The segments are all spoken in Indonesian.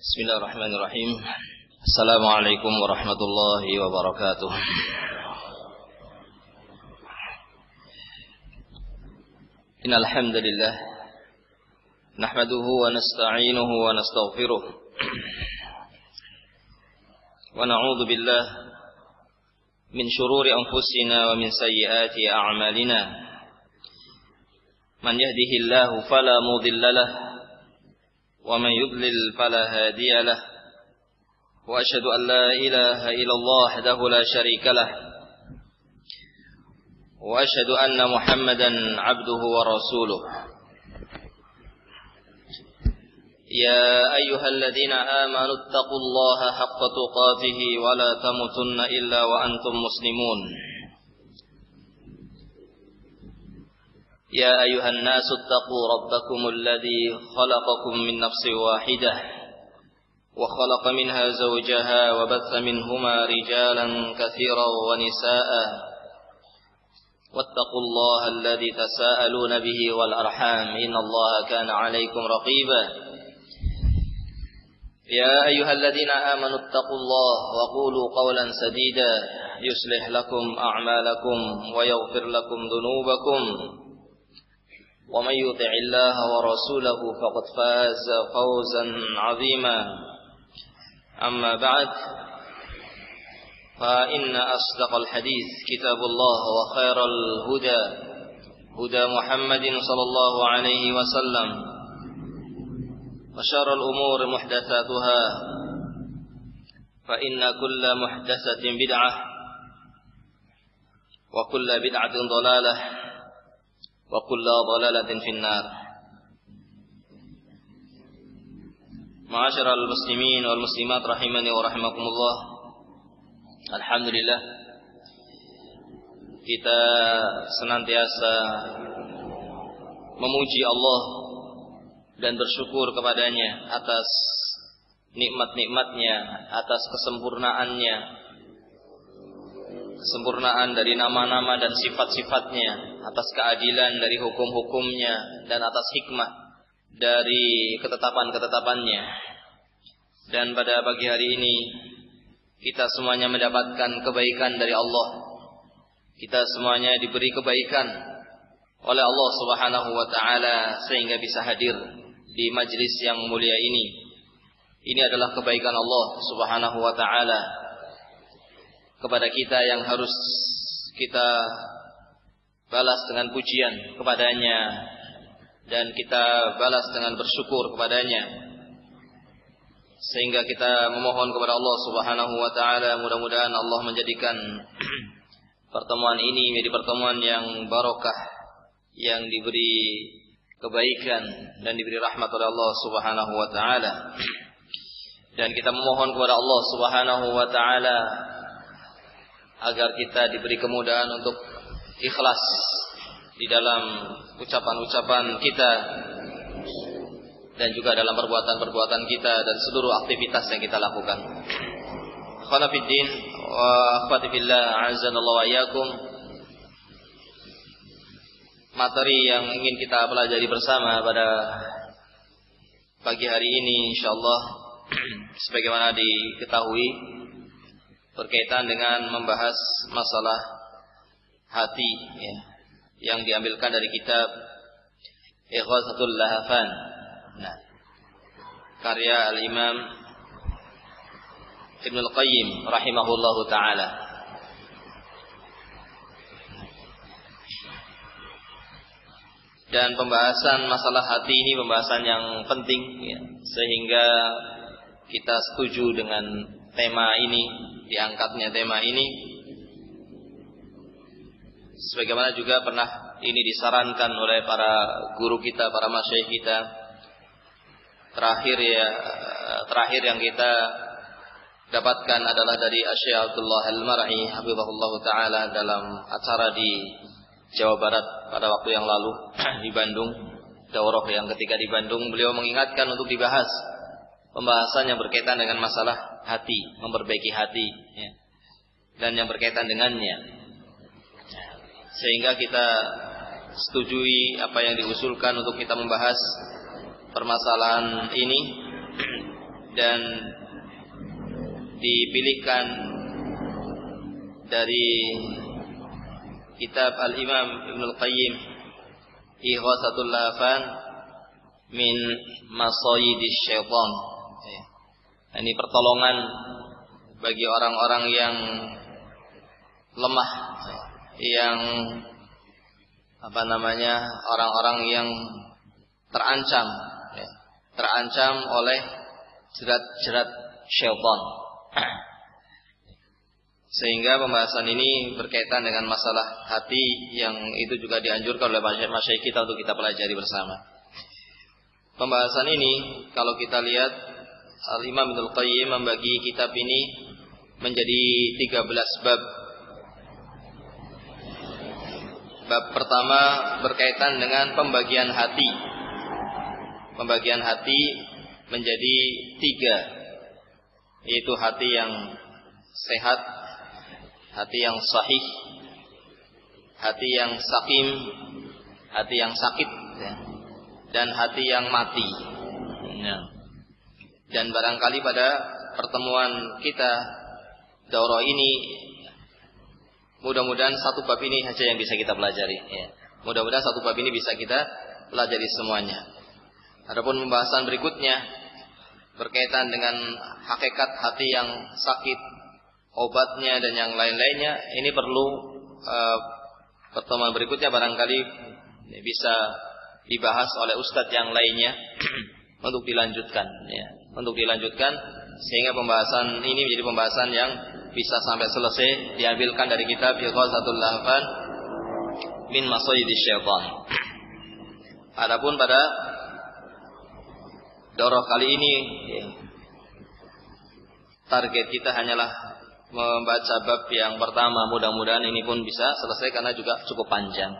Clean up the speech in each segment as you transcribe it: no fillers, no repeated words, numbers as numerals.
Bismillahirrahmanirrahim. Assalamualaikum warahmatullahi wabarakatuh. Innal hamdalillah nahmaduhu wa nasta'inuhu wa nastaghfiruh wa na'udzu billahi min shururi anfusina wa min sayyiati a'malina. Man yahdihillahu fala mudilla lahu ومن يضلل فلا هادي له وأشهد أن لا إله إلا الله وحده لا شريك له وأشهد أن محمدا عبده ورسوله يا أيها الذين آمنوا اتقوا الله حق تقاته ولا تموتن إلا وأنتم مسلمون يا أيها الناس اتقوا ربكم الذي خلقكم من نفس واحدة وخلق منها زوجها وبث منهما رجالا كثيرا ونساء واتقوا الله الذي تساءلون به والأرحام إن الله كان عليكم رقيبا يا أيها الذين آمنوا اتقوا الله وقولوا قولا سديدا يصلح لكم أعمالكم ويغفر لكم ذنوبكم ومن يطع الله ورسوله فقد فاز فوزا عظيما أما بعد فإن أصدق الحديث كتاب الله وخير الهدى هدى محمد صلى الله عليه وسلم وشر الأمور محدثاتها فإن كل محدثة بدعة وكل بدعة ضلالة wa kullu dhalalatin finnar. Ma'asyiral muslimin wal muslimat rahimani wa rahimakumullah. Alhamdulillah kita senantiasa memuji Allah dan bersyukur kepadanya atas nikmat-nikmatnya, atas kesempurnaan dari nama-nama dan sifat-sifatnya, atas keadilan dari hukum-hukumnya, dan atas hikmah dari ketetapan-ketetapannya. Dan pada pagi hari ini kita semuanya mendapatkan kebaikan dari Allah. Kita semuanya diberi kebaikan oleh Allah Subhanahu wa taala sehingga bisa hadir di majlis yang mulia ini. Ini adalah kebaikan Allah Subhanahu wa taala kepada kita yang harus kita balas dengan pujian kepadanya dan kita balas dengan bersyukur kepadanya, sehingga kita memohon kepada Allah Subhanahu wa taala mudah-mudahan Allah menjadikan pertemuan ini menjadi pertemuan yang barokah, yang diberi kebaikan dan diberi rahmat oleh Allah Subhanahu wa taala. Dan kita memohon kepada Allah Subhanahu wa taala agar kita diberi kemudahan untuk ikhlas di dalam ucapan-ucapan kita dan juga dalam perbuatan-perbuatan kita dan seluruh aktivitas yang kita lakukan. Ikhwana fiddin wa akhwati fillah, a'azzanallahu wa iyyakum. Materi yang ingin kita pelajari bersama pada pagi hari ini insyaallah sebagaimana diketahui berkaitan dengan membahas masalah hati ya, yang diambilkan dari kitab Ighatsatul Lahafan, karya Al-Imam Ibnul Qayyim rahimahullahu taala. Dan pembahasan masalah hati ini pembahasan yang penting ya, sehingga kita setuju dengan tema ini, diangkatnya tema ini, sebagaimana juga pernah ini disarankan oleh para guru kita, para masyayikh kita. Terakhir yang kita dapatkan adalah dari Syekh Abdullah Al-Mar'i hafizahullah taala dalam acara di Jawa Barat pada waktu yang lalu di Bandung, daurah yang ketika di Bandung beliau mengingatkan untuk dibahas pembahasan yang berkaitan dengan masalah hati, memperbaiki hati ya, dan yang berkaitan dengannya, sehingga kita setujui apa yang diusulkan untuk kita membahas permasalahan ini dan dipilihkan dari kitab Al-Imam Ibnul Qayyim Ighatsatul Lahfan min Masayidis Syaitan. Ini pertolongan bagi orang-orang yang lemah, yang orang-orang yang terancam oleh jerat-jerat syaitan. Sehingga pembahasan ini berkaitan dengan masalah hati yang itu juga dianjurkan oleh masyayikh kita untuk kita pelajari bersama. Pembahasan ini kalau kita lihat Al-Imam Ibnul Qayyim membagi kitab ini menjadi 13 bab. Bab pertama berkaitan dengan pembagian hati. Pembagian hati menjadi 3, yaitu hati yang sehat, hati yang sahih, hati yang sakim, hati yang sakit, dan hati yang mati. Dan barangkali pada pertemuan kita daurah ini, mudah-mudahan satu bab ini saja yang bisa kita pelajari. Mudah-mudahan satu bab ini bisa kita pelajari semuanya. Adapun pembahasan berikutnya berkaitan dengan hakikat hati yang sakit, obatnya dan yang lain-lainnya, ini perlu pertemuan berikutnya barangkali bisa dibahas oleh ustadz yang lainnya untuk dilanjutkan, untuk dilanjutkan sehingga pembahasan ini menjadi pembahasan yang bisa sampai selesai, diambilkan dari kitab Ighatsatul Lahfan min Masayidis Syaitan. Adapun pada daurah kali ini target kita hanyalah membaca bab yang pertama. Mudah-mudahan ini pun bisa selesai karena juga cukup panjang.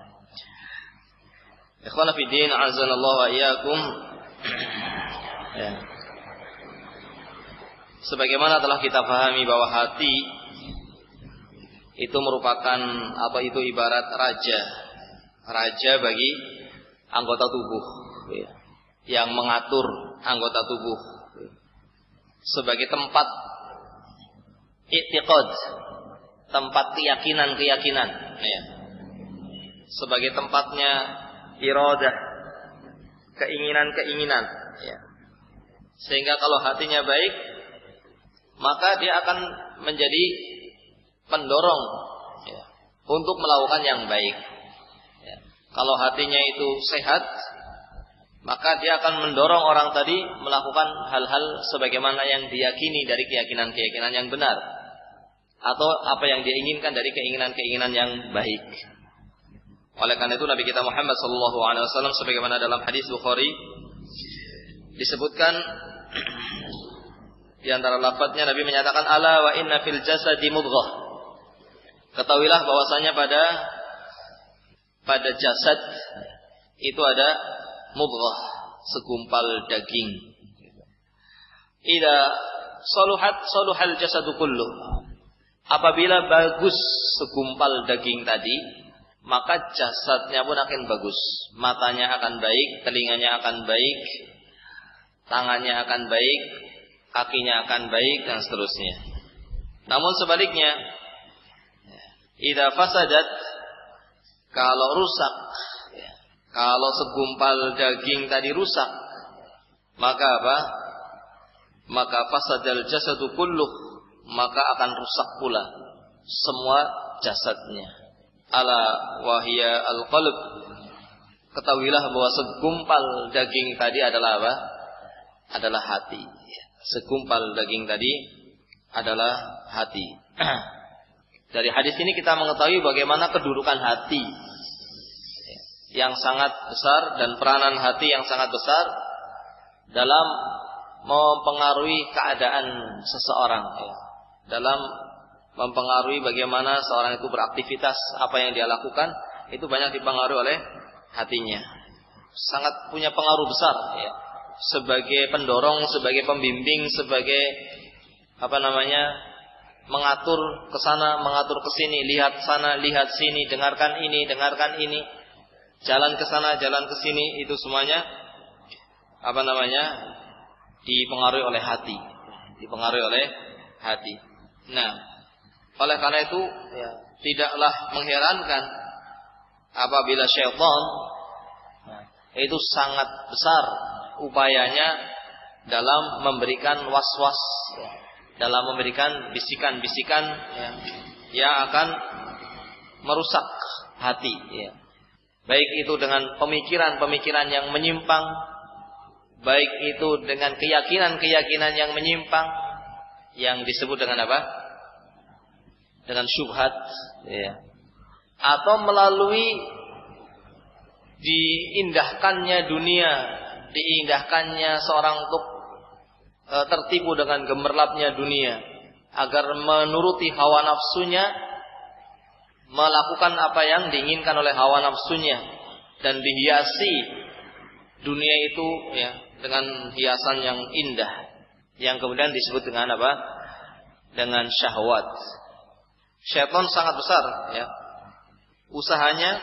Ikhwana fi din, azanallahu wa iyyakum. Sebagaimana telah kita pahami bahwa hati itu merupakan atau itu ibarat raja bagi anggota tubuh, yang mengatur anggota tubuh sebagai tempat i'tiqad, tempat keyakinan, sebagai tempatnya iradah, keinginan, sehingga kalau hatinya baik, maka dia akan menjadi pendorong untuk melakukan yang baik. Kalau hatinya itu sehat, maka dia akan mendorong orang tadi melakukan hal-hal sebagaimana yang diyakini dari keyakinan-keyakinan yang benar, atau apa yang dia inginkan dari keinginan-keinginan yang baik. Oleh karena itu Nabi kita Muhammad SAW sebagaimana dalam hadis Bukhari disebutkan, di antara lafadznya Nabi menyatakan, ala wa inna fil jasadi mudghah. Ketahuilah bahwasanya pada jasad itu ada mudghah, segumpal daging. Idza saluhal jasadu kullu. Apabila bagus segumpal daging tadi, maka jasadnya pun akan bagus. Matanya akan baik, telinganya akan baik, tangannya akan baik, kakinya akan baik, dan seterusnya. Namun sebaliknya, idza fasadat, kalau rusak, kalau segumpal daging tadi rusak, maka apa? Maka fasadal jasadu kulluh, maka akan rusak pula semua jasadnya. Ala wahya al-qalb. Ketahuilah bahwa segumpal daging tadi adalah apa? Adalah hati. Segumpal daging tadi adalah hati. Dari hadis ini kita mengetahui bagaimana kedudukan hati yang sangat besar dan peranan hati yang sangat besar dalam mempengaruhi keadaan seseorang, dalam mempengaruhi bagaimana seorang itu beraktivitas, apa yang dia lakukan itu banyak dipengaruhi oleh hatinya. Sangat punya pengaruh besar, sebagai pendorong, sebagai pembimbing, sebagai mengatur ke sana, mengatur ke sini, lihat sana, lihat sini, dengarkan ini, jalan ke sana, jalan ke sini, itu semuanya dipengaruhi oleh hati, dipengaruhi oleh hati. Nah, oleh karena itu tidaklah mengherankan apabila syaitan itu sangat besar upayanya dalam memberikan was-was, dalam memberikan bisikan-bisikan yang akan merusak hati, baik itu dengan pemikiran-pemikiran yang menyimpang, baik itu dengan keyakinan-keyakinan yang menyimpang, yang disebut dengan apa? Dengan syubhat, atau melalui diindahkannya dunia, diindahkannya seorang untuk tertipu dengan gemerlapnya dunia, agar menuruti hawa nafsunya, melakukan apa yang diinginkan oleh hawa nafsunya, dan dihiasi dunia itu dengan hiasan yang indah, yang kemudian disebut dengan apa? Dengan syahwat. Syaitan sangat besar usahanya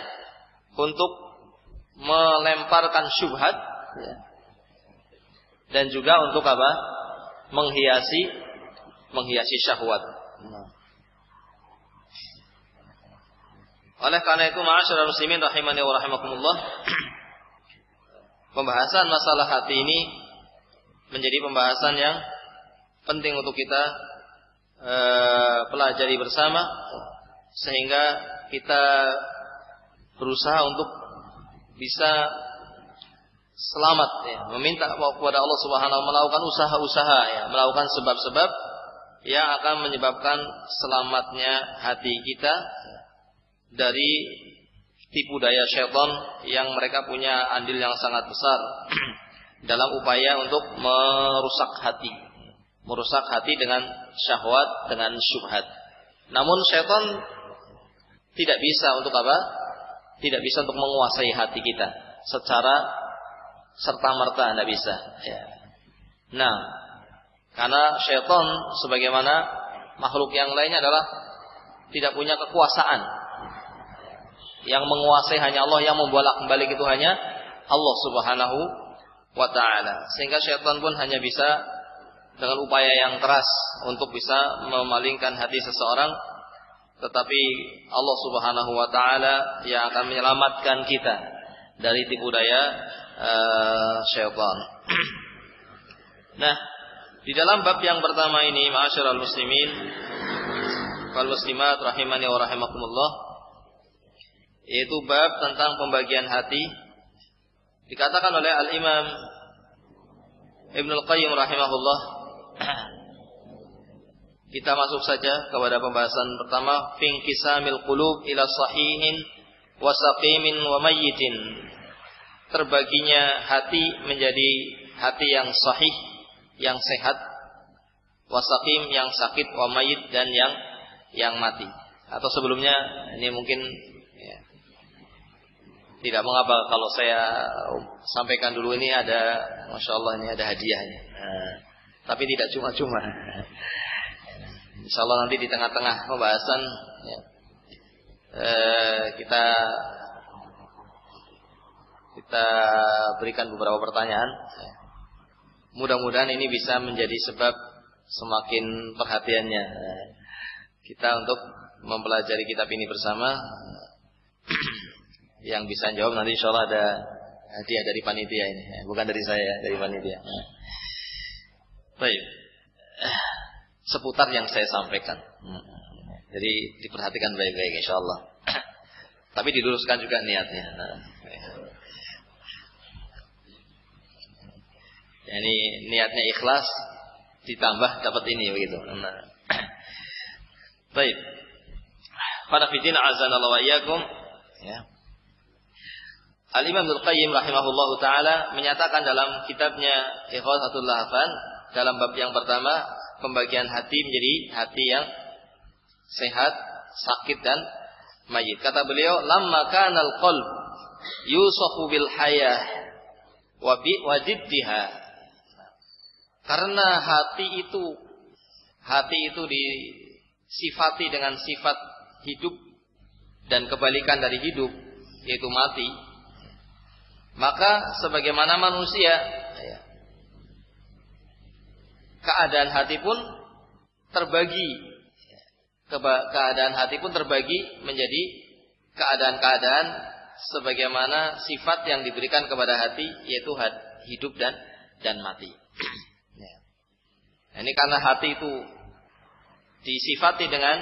untuk melemparkan syubhat, dan juga untuk apa? Menghiasi syahwat. Oleh karena itu, ma'asyiral muslimin rahimani wa rahimakumullah, pembahasan masalah hati ini menjadi pembahasan yang penting untuk kita pelajari bersama, sehingga kita berusaha untuk bisa selamat, meminta kepada Allah Subhanahu wa taala, melakukan usaha-usaha, melakukan sebab-sebab yang akan menyebabkan selamatnya hati kita dari tipu daya syaitan yang mereka punya andil yang sangat besar dalam upaya untuk merusak hati dengan syahwat, dengan syubhat. Namun syaitan tidak bisa untuk apa? Tidak bisa untuk menguasai hati kita secara serta-merta, tidak bisa. Nah, karena syaitan sebagaimana makhluk yang lainnya adalah tidak punya kekuasaan. Yang menguasai hanya Allah, yang membolak-balik itu hanya Allah Subhanahu wa taala. Sehingga syaitan pun hanya bisa dengan upaya yang keras untuk bisa memalingkan hati seseorang, tetapi Allah Subhanahu wa taala yang akan menyelamatkan kita dari tipu daya syaitan. Nah, di dalam bab yang pertama ini, ma'asyiral muslimin wal muslimat rahimani wa rahimakumullah, yaitu bab tentang pembagian hati, dikatakan oleh Al-Imam Ibnul Qayyim rahimahullah. Kita masuk saja kepada pembahasan pertama, finqisamil qulub ila sahihin wa saqimin wa mayyitin. Terbaginya hati menjadi hati yang sahih, yang sehat, wa saqim, yang sakit, wa mayyit, dan yang mati. Atau sebelumnya, ini mungkin tidak mengapa kalau saya sampaikan dulu, ini ada, Masya Allah, ini ada hadiahnya. Tapi tidak cuma-cuma. Insya Allah nanti di tengah-tengah pembahasan kita berikan beberapa pertanyaan. Mudah-mudahan ini bisa menjadi sebab semakin perhatiannya kita untuk mempelajari kitab ini bersama. Yang bisa jawab nanti insya Allah ada hadiah dari panitia ini, bukan dari saya, dari panitia. Baik, seputar yang saya sampaikan. Jadi diperhatikan baik-baik insya Allah. Tapi diluruskan juga niatnya. Ini niatnya ikhlas, ditambah dapat ini begitu. Baik. Pada fitina azanallahu wa iyyakum. Al-Imam Ibnul Qayyim rahimahullahu taala menyatakan dalam kitabnya Ighatsatul Lahfan, dalam bab yang pertama, pembagian hati menjadi hati yang sehat, sakit, dan mayit. Kata beliau, lamma kanal qalb yusafu bil hayah wa diddiha. Karena hati itu disifati dengan sifat hidup dan kebalikan dari hidup, yaitu mati. Maka sebagaimana manusia keadaan hati pun terbagi. Keadaan hati pun terbagi menjadi keadaan-keadaan sebagaimana sifat yang diberikan kepada hati, yaitu hidup dan mati. Ini karena hati itu disifati dengan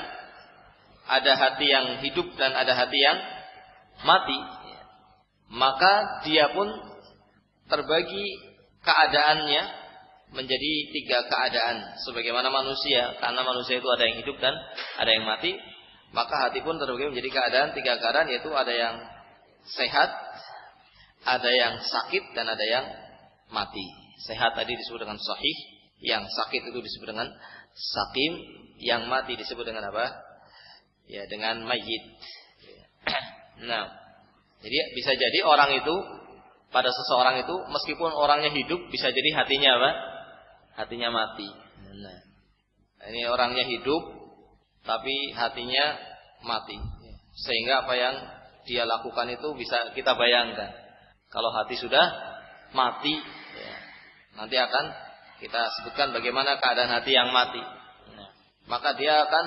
ada hati yang hidup dan ada hati yang mati, maka dia pun terbagi keadaannya menjadi 3 keadaan sebagaimana manusia. Karena manusia itu ada yang hidup dan ada yang mati, maka hati pun terbagi menjadi keadaan 3 keadaan, yaitu ada yang sehat, ada yang sakit, dan ada yang mati. Sehat tadi disebut dengan sahih, yang sakit itu disebut dengan sakim, yang mati disebut dengan apa? Ya, dengan mayyit. Nah, jadi bisa jadi orang itu, pada seseorang itu meskipun orangnya hidup, bisa jadi hatinya apa? Hatinya mati. Nah, ini orangnya hidup tapi hatinya mati. Sehingga apa yang dia lakukan itu bisa kita bayangkan. Kalau hati sudah mati, ya, nanti akan kita sebutkan bagaimana keadaan hati yang mati. Nah, maka dia akan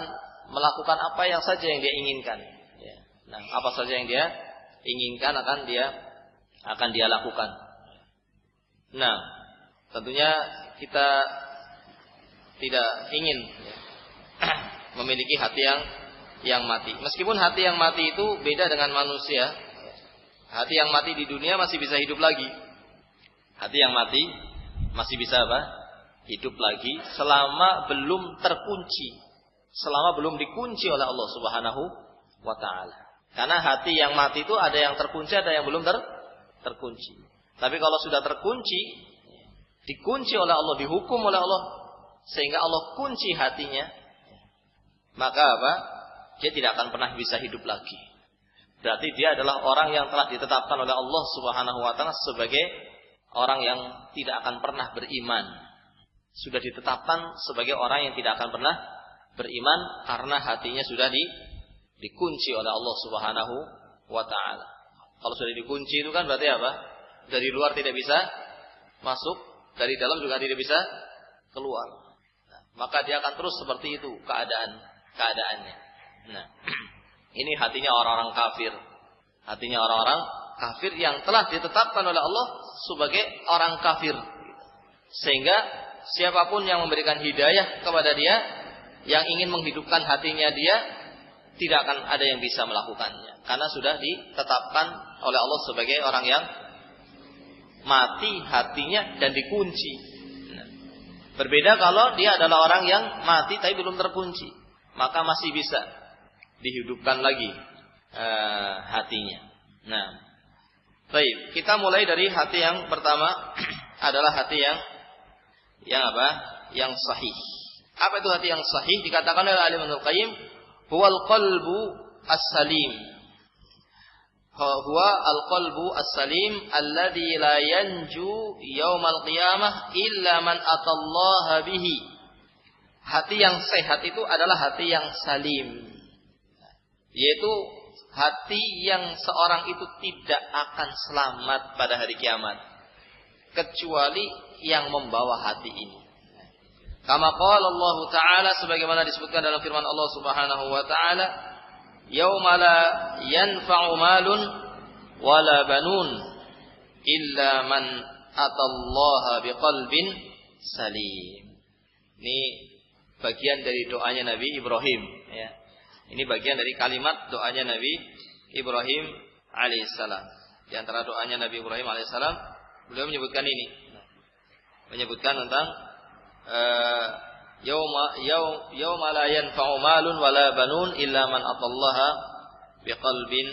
melakukan apa yang saja yang dia inginkan. Ya. Nah, apa saja yang dia inginkan akan dia lakukan. Nah, tentunya kita tidak ingin memiliki hati yang mati. Meskipun hati yang mati itu beda dengan manusia. Hati yang mati di dunia masih bisa hidup lagi. Hati yang mati masih bisa apa? Hidup lagi selama belum terkunci. Selama belum dikunci oleh Allah Subhanahu wa ta'ala. Karena hati yang mati itu ada yang terkunci, ada yang belum terkunci. Tapi kalau sudah terkunci, dikunci oleh Allah, dihukum oleh Allah, sehingga Allah kunci hatinya, maka apa? Dia tidak akan pernah bisa hidup lagi. Berarti dia adalah orang yang telah ditetapkan oleh Allah Subhanahu wa ta'ala sebagai orang yang tidak akan pernah beriman. Sudah ditetapkan sebagai orang yang tidak akan pernah beriman karena hatinya sudah dikunci oleh Allah Subhanahu wa ta'ala. Kalau sudah dikunci itu kan berarti apa? Dari luar tidak bisa masuk, dari dalam juga tidak bisa keluar. Nah, maka dia akan terus seperti itu keadaannya. Nah, ini hatinya orang-orang kafir. Hatinya orang-orang kafir yang telah ditetapkan oleh Allah sebagai orang kafir. Sehingga siapapun yang memberikan hidayah kepada dia, yang ingin menghidupkan hatinya dia, tidak akan ada yang bisa melakukannya. Karena sudah ditetapkan oleh Allah sebagai orang yang mati hatinya dan dikunci. Nah, berbeda kalau dia adalah orang yang mati tapi belum terkunci, maka masih bisa dihidupkan lagi hatinya. Nah, baik, kita mulai dari hati yang pertama adalah hati yang apa? Yang sahih. Apa itu hati yang sahih? Dikatakan oleh Al-Imam Al-Qayyim, huwal qalbu as-salim. Huwa al-qalbu as-salim alladhi la yanju yaumal qiyamah illa man atallaha bihi. Hati yang sehat itu adalah hati yang salim. Yaitu hati yang seorang itu tidak akan selamat pada hari kiamat kecuali yang membawa hati ini. Kama qala Allah Ta'ala, sebagaimana disebutkan dalam firman Allah Subhanahu wa Ta'ala, yauma la yanfa'u malun wala banun illa man atallaha biqalbin salim. Ini bagian dari doanya Nabi Ibrahim, ya. Ini bagian dari kalimat doanya Nabi Ibrahim alaihissalam. Di antara doanya Nabi Ibrahim alaihissalam, beliau menyebutkan ini. Menyebutkan tentang yauma la yanfa'u malun wala banun illa man atallaha biqalbin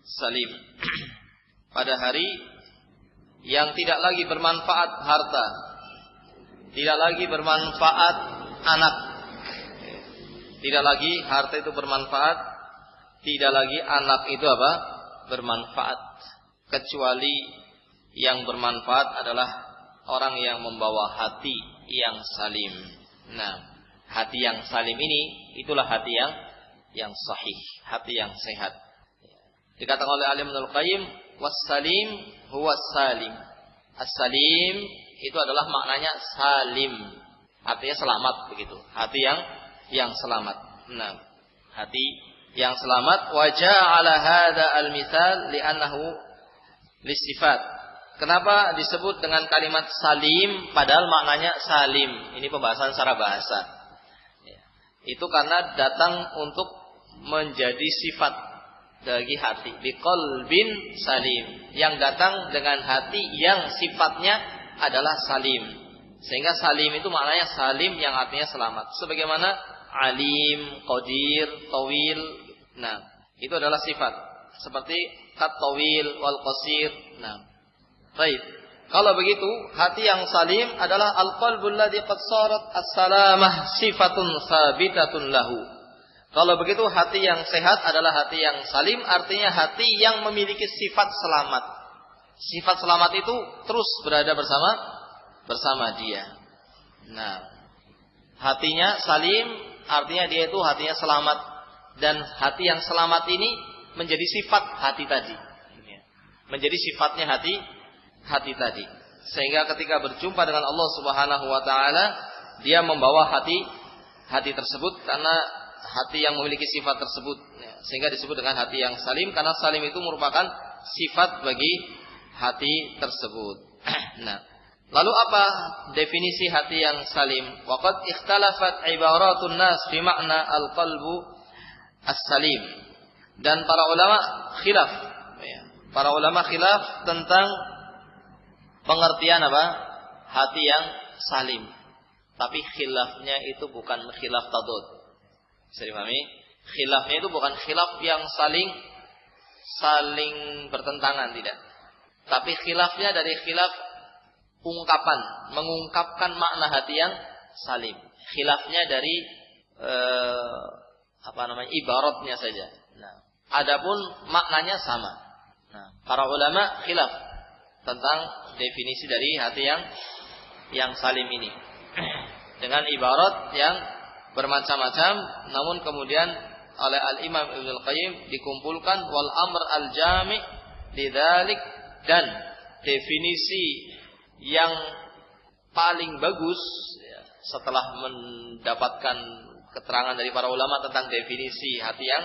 salim. Pada hari yang tidak lagi bermanfaat harta, tidak lagi bermanfaat anak, tidak lagi harta itu bermanfaat, tidak lagi anak itu apa? Bermanfaat, kecuali yang bermanfaat adalah orang yang membawa hati yang salim. Nah, hati yang salim ini itulah hati yang sahih, hati yang sehat. Dikatakan oleh Al-Imam Al-Qayyim, was-salim huwa salim. As-salim itu adalah maknanya salim. artinya selamat begitu. Hati yang selamat. Nah, hati yang selamat. Wa ja'ala hadza al-mithal li'annahu lisifat. Kenapa disebut dengan kalimat salim padahal maknanya salim? Ini pembahasan secara bahasa. Itu karena datang untuk menjadi sifat bagi hati. Biqalbin salim, yang datang dengan hati yang sifatnya adalah salim. Sehingga salim itu maknanya salim yang artinya selamat. Sebagaimana alim, qadir, tawil. Nah, itu adalah sifat. Seperti kat tawil wal qasir. Nah, baik. Kalau begitu, hati yang salim adalah al-qalbul ladzi qad sarat as-salamah sifatun sabitatun lahu. Kalau begitu, hati yang sehat adalah hati yang salim, artinya hati yang memiliki sifat selamat. Sifat selamat itu terus berada bersama dia. Nah, hatinya salim artinya dia itu hatinya selamat, dan hati yang selamat ini menjadi sifat hati tadi. Menjadi sifatnya hati tadi. Sehingga ketika berjumpa dengan Allah Subhanahu wa taala, dia membawa hati tersebut karena hati yang memiliki sifat tersebut. Sehingga disebut dengan hati yang salim, karena salim itu merupakan sifat bagi hati tersebut. Nah, lalu apa definisi hati yang salim? Waqad ikhtalafat ibaratun nas fi makna al-qalbu as-salim. Dan para ulama khilaf. Para ulama khilaf tentang pengertian apa? Hati yang salim. Tapi khilafnya itu bukan khilaf tadud. Bisa dipahami? Khilafnya itu bukan khilaf yang saling bertentangan, tidak. Tapi khilafnya dari khilaf ungkapan, mengungkapkan makna hati yang salim. Khilafnya dari ibaratnya saja. Nah, adapun maknanya sama. Nah, para ulama khilaf tentang definisi dari hati yang salim ini dengan ibarat yang bermacam-macam, namun kemudian oleh Al-Imam Ibnu Al-Qayyim dikumpulkan wal amr al-jami' lidzalik, dan definisi yang paling bagus setelah mendapatkan keterangan dari para ulama tentang definisi hati yang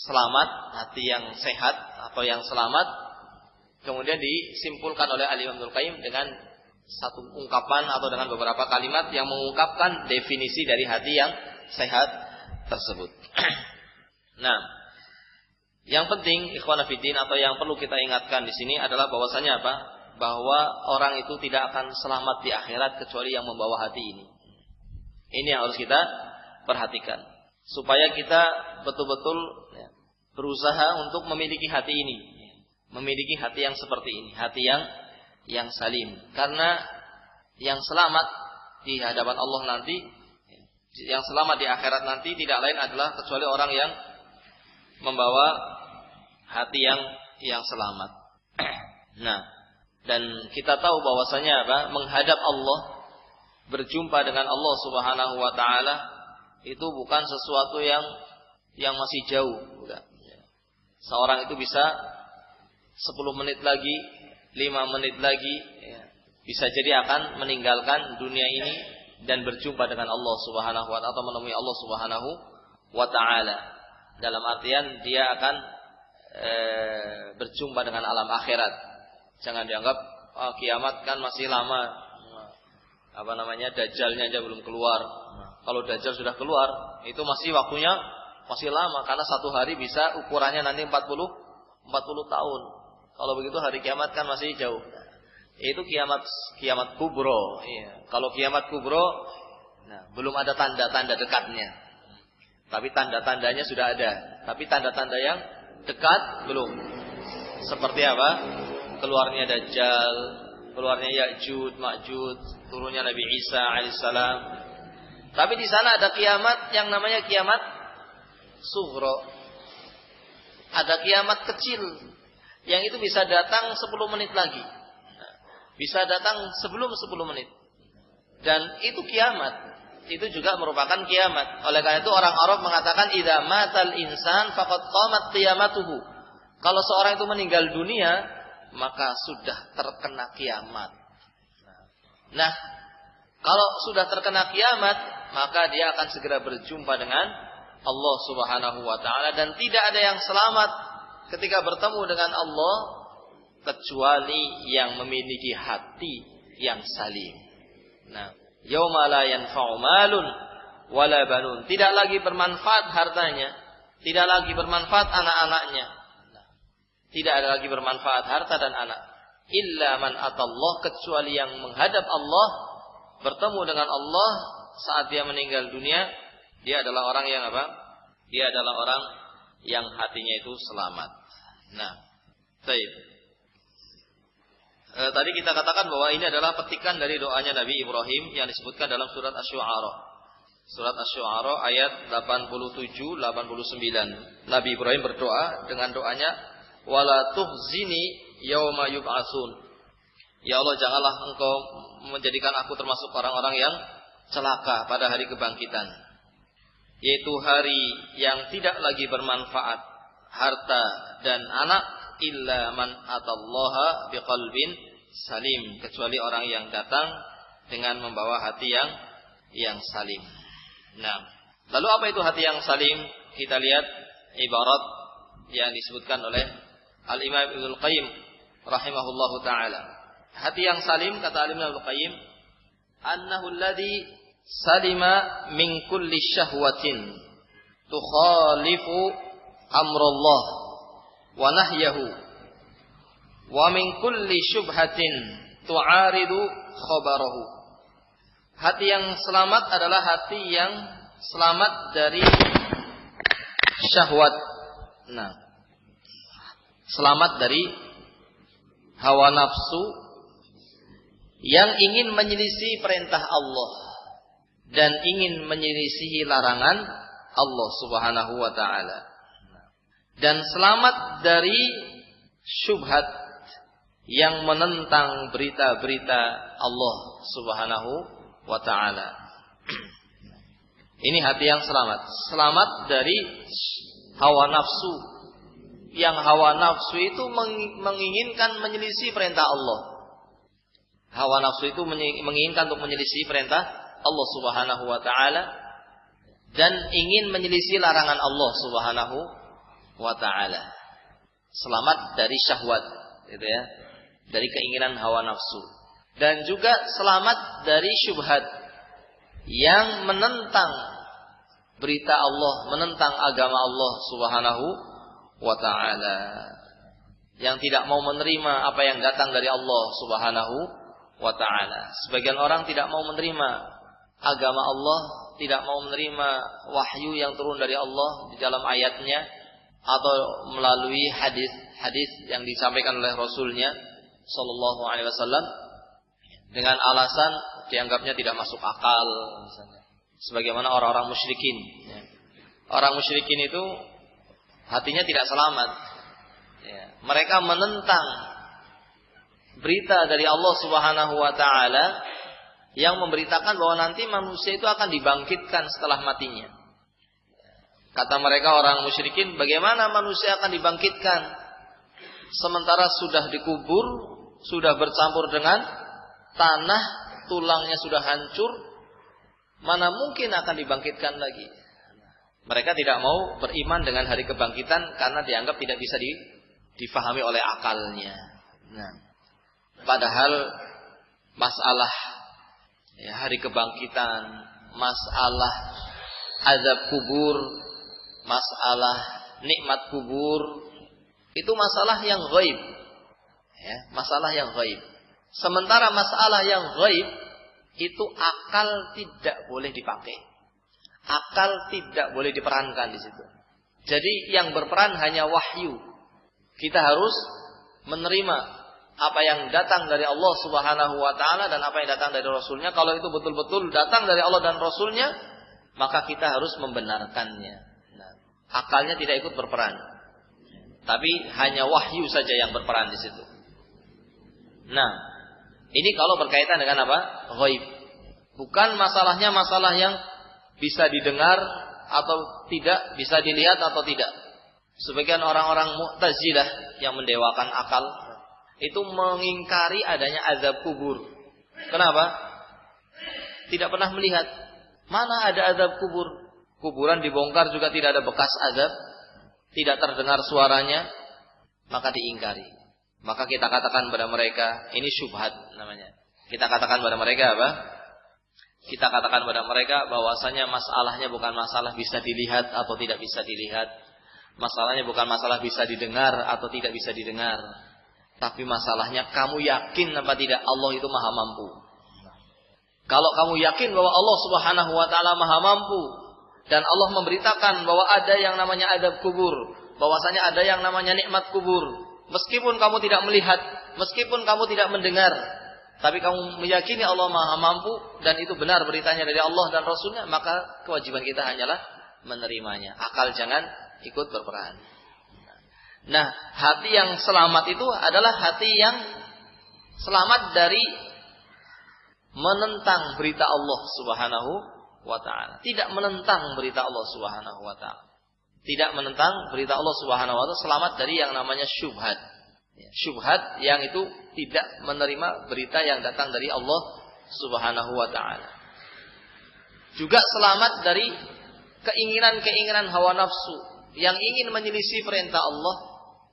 selamat, hati yang sehat atau yang selamat, kemudian disimpulkan oleh Al-Imam Ibnu Al-Qayyim dengan satu ungkapan atau dengan beberapa kalimat yang mengungkapkan definisi dari hati yang sehat tersebut. Nah, yang penting ikhwan fillah atau yang perlu kita ingatkan di sini adalah bahwasanya apa? Bahwa orang itu tidak akan selamat di akhirat kecuali yang membawa hati ini. Ini yang harus kita perhatikan supaya kita betul-betul berusaha untuk memiliki hati ini, memiliki hati yang seperti ini, hati yang salim. Karena yang selamat di hadapan Allah nanti, yang selamat di akhirat nanti tidak lain adalah kecuali orang yang membawa hati yang selamat. Nah, dan kita tahu bahwasanya apa? Menghadap Allah, berjumpa dengan Allah Subhanahu wa taala itu bukan sesuatu yang masih jauh, bukan. Seorang itu bisa 10 menit lagi, 5 menit lagi, bisa jadi akan meninggalkan dunia ini dan berjumpa dengan Allah Subhanahu wa taala atau menemui Allah Subhanahu wa taala. Dalam artian dia akan berjumpa dengan alam akhirat. Jangan dianggap kiamat kan masih lama. Dajjalnya aja belum keluar. Kalau Dajjal sudah keluar, itu masih waktunya masih lama karena satu hari bisa ukurannya nanti 40 tahun. Kalau begitu hari kiamat kan masih jauh. Itu kiamat kubro. Iya. Kalau kiamat kubro, belum ada tanda-tanda dekatnya. Tapi tanda-tandanya sudah ada. Tapi tanda-tanda yang dekat belum. Seperti apa? Keluarnya Dajjal, keluarnya Ya'juj, Ma'juj, turunnya Nabi Isa alaihissalam. Tapi di sana ada kiamat yang namanya kiamat sughra. Ada kiamat kecil yang itu bisa datang 10 menit lagi. Bisa datang sebelum 10 menit. Dan itu kiamat. Itu juga merupakan kiamat. Oleh karena itu orang Arab mengatakan idza matal insan faqad qamat qiyamatuhu. Kalau seorang itu meninggal dunia, maka sudah terkena kiamat. Nah, Kalau sudah terkena kiamat, maka dia akan segera berjumpa dengan Allah Subhanahu wa taala, dan tidak ada yang selamat ketika bertemu dengan Allah kecuali yang memiliki hati yang salim. Nah, yauma la yanfa'u malun wala banun. Tidak lagi bermanfaat hartanya, tidak lagi bermanfaat anak-anaknya. Tidak ada lagi bermanfaat harta dan anak. Illa man atallah, kecuali yang menghadap Allah, bertemu dengan Allah saat dia meninggal dunia, dia adalah orang yang apa? Dia adalah orang yang hatinya itu selamat. Nah, baik. Tadi kita katakan bahwa ini adalah petikan dari doanya Nabi Ibrahim yang disebutkan dalam surat Asy-Syu'ara. Surat Asy-Syu'ara ayat 87-89. Nabi Ibrahim berdoa dengan doanya, wala tuhzini yauma yub'atsun. Ya Allah, janganlah engkau menjadikan aku termasuk orang-orang yang celaka pada hari kebangkitan, yaitu hari yang tidak lagi bermanfaat harta dan anak, illa man atallaha biqalbin salim, kecuali orang yang datang dengan membawa hati yang salim. Nah, lalu apa itu hati yang salim? Kita lihat ibarat yang disebutkan oleh Al-Imam Ibnul Qayyim rahimahullahu taala. Hati yang salim, kata Al-Imam Ibnul Qayyim, annahu alladhi salima min kulli syahwatin tukhalifu amrullah wa nahyahu wa min kulli syubhatin tu'aridu khabarahu. Hati yang selamat adalah hati yang selamat dari syahwat. Nah, selamat dari hawa nafsu yang ingin menyelisih perintah Allah dan ingin menyelisihi larangan Allah Subhanahu wa taala. Dan selamat dari syubhat yang menentang berita-berita Allah Subhanahu wa taala. Ini hati yang selamat. Selamat dari hawa nafsu. Yang hawa nafsu itu menginginkan menyelisih perintah Allah. Hawa nafsu itu menginginkan untuk menyelisih perintah Allah Subhanahu wa taala dan ingin menyelisih larangan Allah Subhanahu wa taala. Selamat dari syahwat, gitu ya. Dari keinginan hawa nafsu. Dan juga selamat dari syubhat yang menentang berita Allah, menentang agama Allah Subhanahu wa ta'ala, yang tidak mau menerima apa yang datang dari Allah Subhanahu wa ta'ala. Sebagian orang tidak mau menerima agama Allah, tidak mau menerima wahyu yang turun dari Allah di dalam ayatnya atau melalui hadis yang disampaikan oleh Rasulnya sallallahu alaihi wasallam, dengan alasan dianggapnya tidak masuk akal misalnya. Sebagaimana orang-orang musyrikin. Orang musyrikin itu hatinya tidak selamat. Mereka menentang berita dari Allah Subhanahu wa taala yang memberitakan bahwa nanti manusia itu akan dibangkitkan setelah matinya. Kata mereka orang musyrikin, bagaimana manusia akan dibangkitkan sementara sudah dikubur, sudah bercampur dengan tanah, tulangnya sudah hancur, mana mungkin akan dibangkitkan lagi. Mereka tidak mau beriman dengan hari kebangkitan karena dianggap tidak bisa difahami oleh akalnya. Nah, padahal masalah hari kebangkitan, masalah azab kubur, masalah nikmat kubur, itu masalah yang ghaib. Masalah yang ghaib. Sementara masalah yang ghaib itu akal tidak boleh dipakai. Akal tidak boleh diperankan di situ. Jadi yang berperan hanya wahyu. Kita harus menerima apa yang datang dari Allah Subhanahu wa taala dan apa yang datang dari Rasulnya. Kalau itu betul-betul datang dari Allah dan Rasulnya, maka kita harus membenarkannya. Nah, akalnya tidak ikut berperan. Tapi hanya wahyu saja yang berperan di situ. Nah, ini kalau berkaitan dengan apa? Ghaib. Bukan masalahnya masalah yang bisa didengar atau tidak, bisa dilihat atau tidak. Sebagian orang-orang Mu'tazilah yang mendewakan akal itu mengingkari adanya azab kubur. Kenapa? tidak pernah melihat. Mana ada azab kubur? Kuburan dibongkar juga tidak ada bekas azab, tidak terdengar suaranya, maka diingkari. Maka kita katakan pada mereka, ini syubhat namanya. Kita katakan pada mereka apa? Kita katakan pada mereka bahwasanya masalahnya bukan masalah bisa dilihat atau tidak bisa dilihat. Masalahnya bukan masalah bisa didengar atau tidak bisa didengar. Tapi masalahnya kamu yakin apa tidak Allah itu maha mampu. Kalau kamu yakin bahwa Allah subhanahu wa ta'ala maha mampu, dan Allah memberitakan bahwa ada yang namanya azab kubur, bahwasanya ada yang namanya nikmat kubur, meskipun kamu tidak melihat, meskipun kamu tidak mendengar, tapi kamu meyakini Allah maha mampu, dan itu benar beritanya dari Allah dan Rasulnya, maka kewajiban kita hanyalah menerimanya. Akal jangan ikut berperan. Nah, hati yang selamat itu adalah hati yang selamat dari menentang berita Allah subhanahu wa ta'ala. Tidak menentang berita Allah subhanahu wa ta'ala. Tidak menentang berita Allah subhanahu wa ta'ala. Selamat dari yang namanya syubhat. Syubhat yang itu tidak menerima berita yang datang dari Allah subhanahu wa ta'ala. Juga selamat dari keinginan-keinginan hawa nafsu yang ingin menyelisih perintah Allah,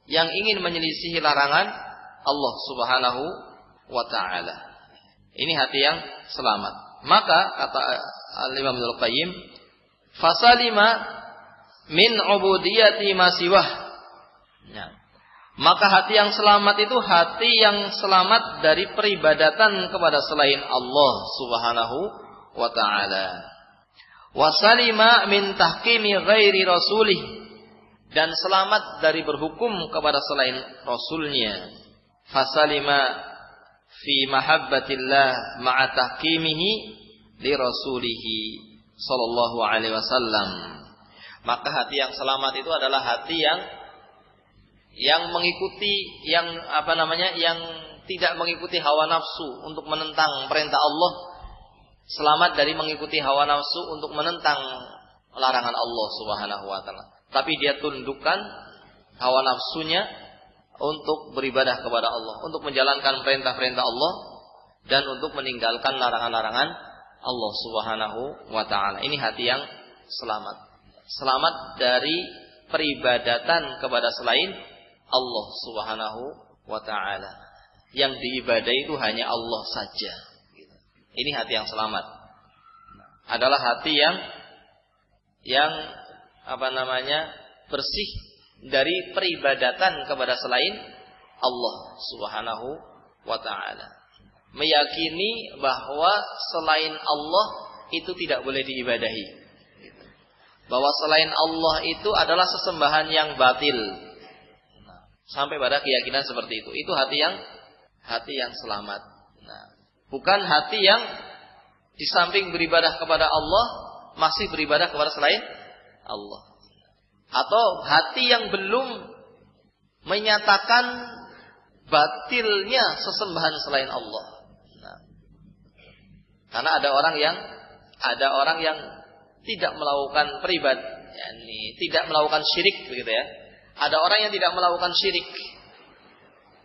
yang ingin menyelisihi larangan Allah subhanahu wa ta'ala. Ini hati yang selamat. Maka kata Al-Imam Ibnul Qayyim, fasalima min ubudiyati ma siwah. Nah, maka hati yang selamat itu hati yang selamat dari peribadatan kepada selain Allah subhanahu wa ta'ala. Wasalima min tahkimi ghairi rasulih, dan selamat dari berhukum kepada selain Rasulnya. Fasalima fi mahabbatillah ma'a tahkimihi li rasulihi sallallahu alaihi wasallam. Maka hati yang selamat itu adalah hati yang mengikuti, yang tidak mengikuti hawa nafsu untuk menentang perintah Allah, selamat dari mengikuti hawa nafsu untuk menentang larangan Allah subhanahu wa ta'ala. Tapi dia tundukkan hawa nafsunya untuk beribadah kepada Allah, untuk menjalankan perintah-perintah Allah, dan untuk meninggalkan larangan-larangan Allah subhanahu wa ta'ala. Ini hati yang selamat. Selamat dari peribadatan kepada selain Allah subhanahu wa ta'ala. Yang diibadahi itu hanya Allah saja. Ini hati yang selamat. Adalah hati yang bersih dari peribadatan kepada selain Allah subhanahu wa ta'ala. Meyakini bahwa selain Allah itu tidak boleh diibadahi. Bahwa selain Allah itu adalah sesembahan yang batil. Sampai pada keyakinan seperti itu. Itu hati yang selamat. Bukan hati yang di samping beribadah kepada Allah masih beribadah kepada selain Allah. Atau hati yang belum menyatakan batilnya sesembahan selain Allah. Karena ada orang yang tidak melakukan tidak melakukan syirik, begitu ya. Ada orang yang tidak melakukan syirik,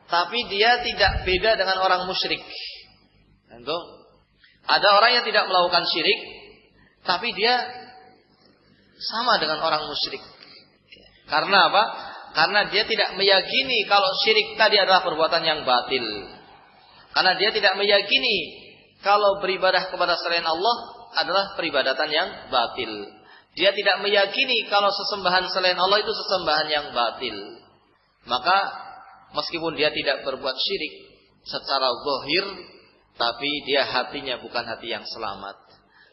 tapi dia tidak beda dengan orang musyrik. Ada orang yang tidak melakukan syirik, tapi dia sama dengan orang musyrik. Karena apa? Karena dia tidak meyakini kalau syirik tadi adalah perbuatan yang batil. Karena dia tidak meyakini kalau beribadah kepada selain Allah adalah peribadatan yang batil. Dia tidak meyakini kalau sesembahan selain Allah itu sesembahan yang batil. Maka meskipun dia tidak berbuat syirik secara zahir, tapi dia hatinya bukan hati yang selamat.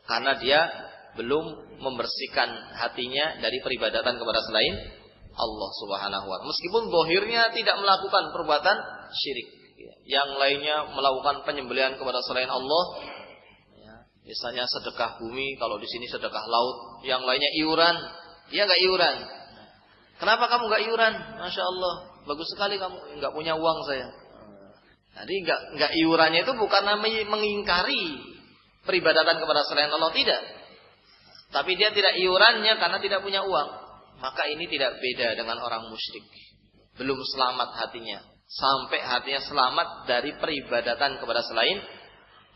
Karena dia belum membersihkan hatinya dari peribadatan kepada selain Allah subhanahu wa ta'ala. Meskipun zahirnya tidak melakukan perbuatan syirik, yang lainnya melakukan penyembelihan kepada selain Allah, misalnya sedekah bumi, kalau di sini sedekah laut, yang lainnya iuran, dia nggak iuran. Kenapa kamu nggak iuran? Masya Allah, bagus sekali kamu, nggak punya uang saya. Jadi nggak iurannya itu bukan mengingkari peribadatan kepada selain Allah, tidak. Tapi dia tidak iurannya karena tidak punya uang. Maka ini tidak beda dengan orang musyrik. Belum selamat hatinya, sampai hatinya selamat dari peribadatan kepada selain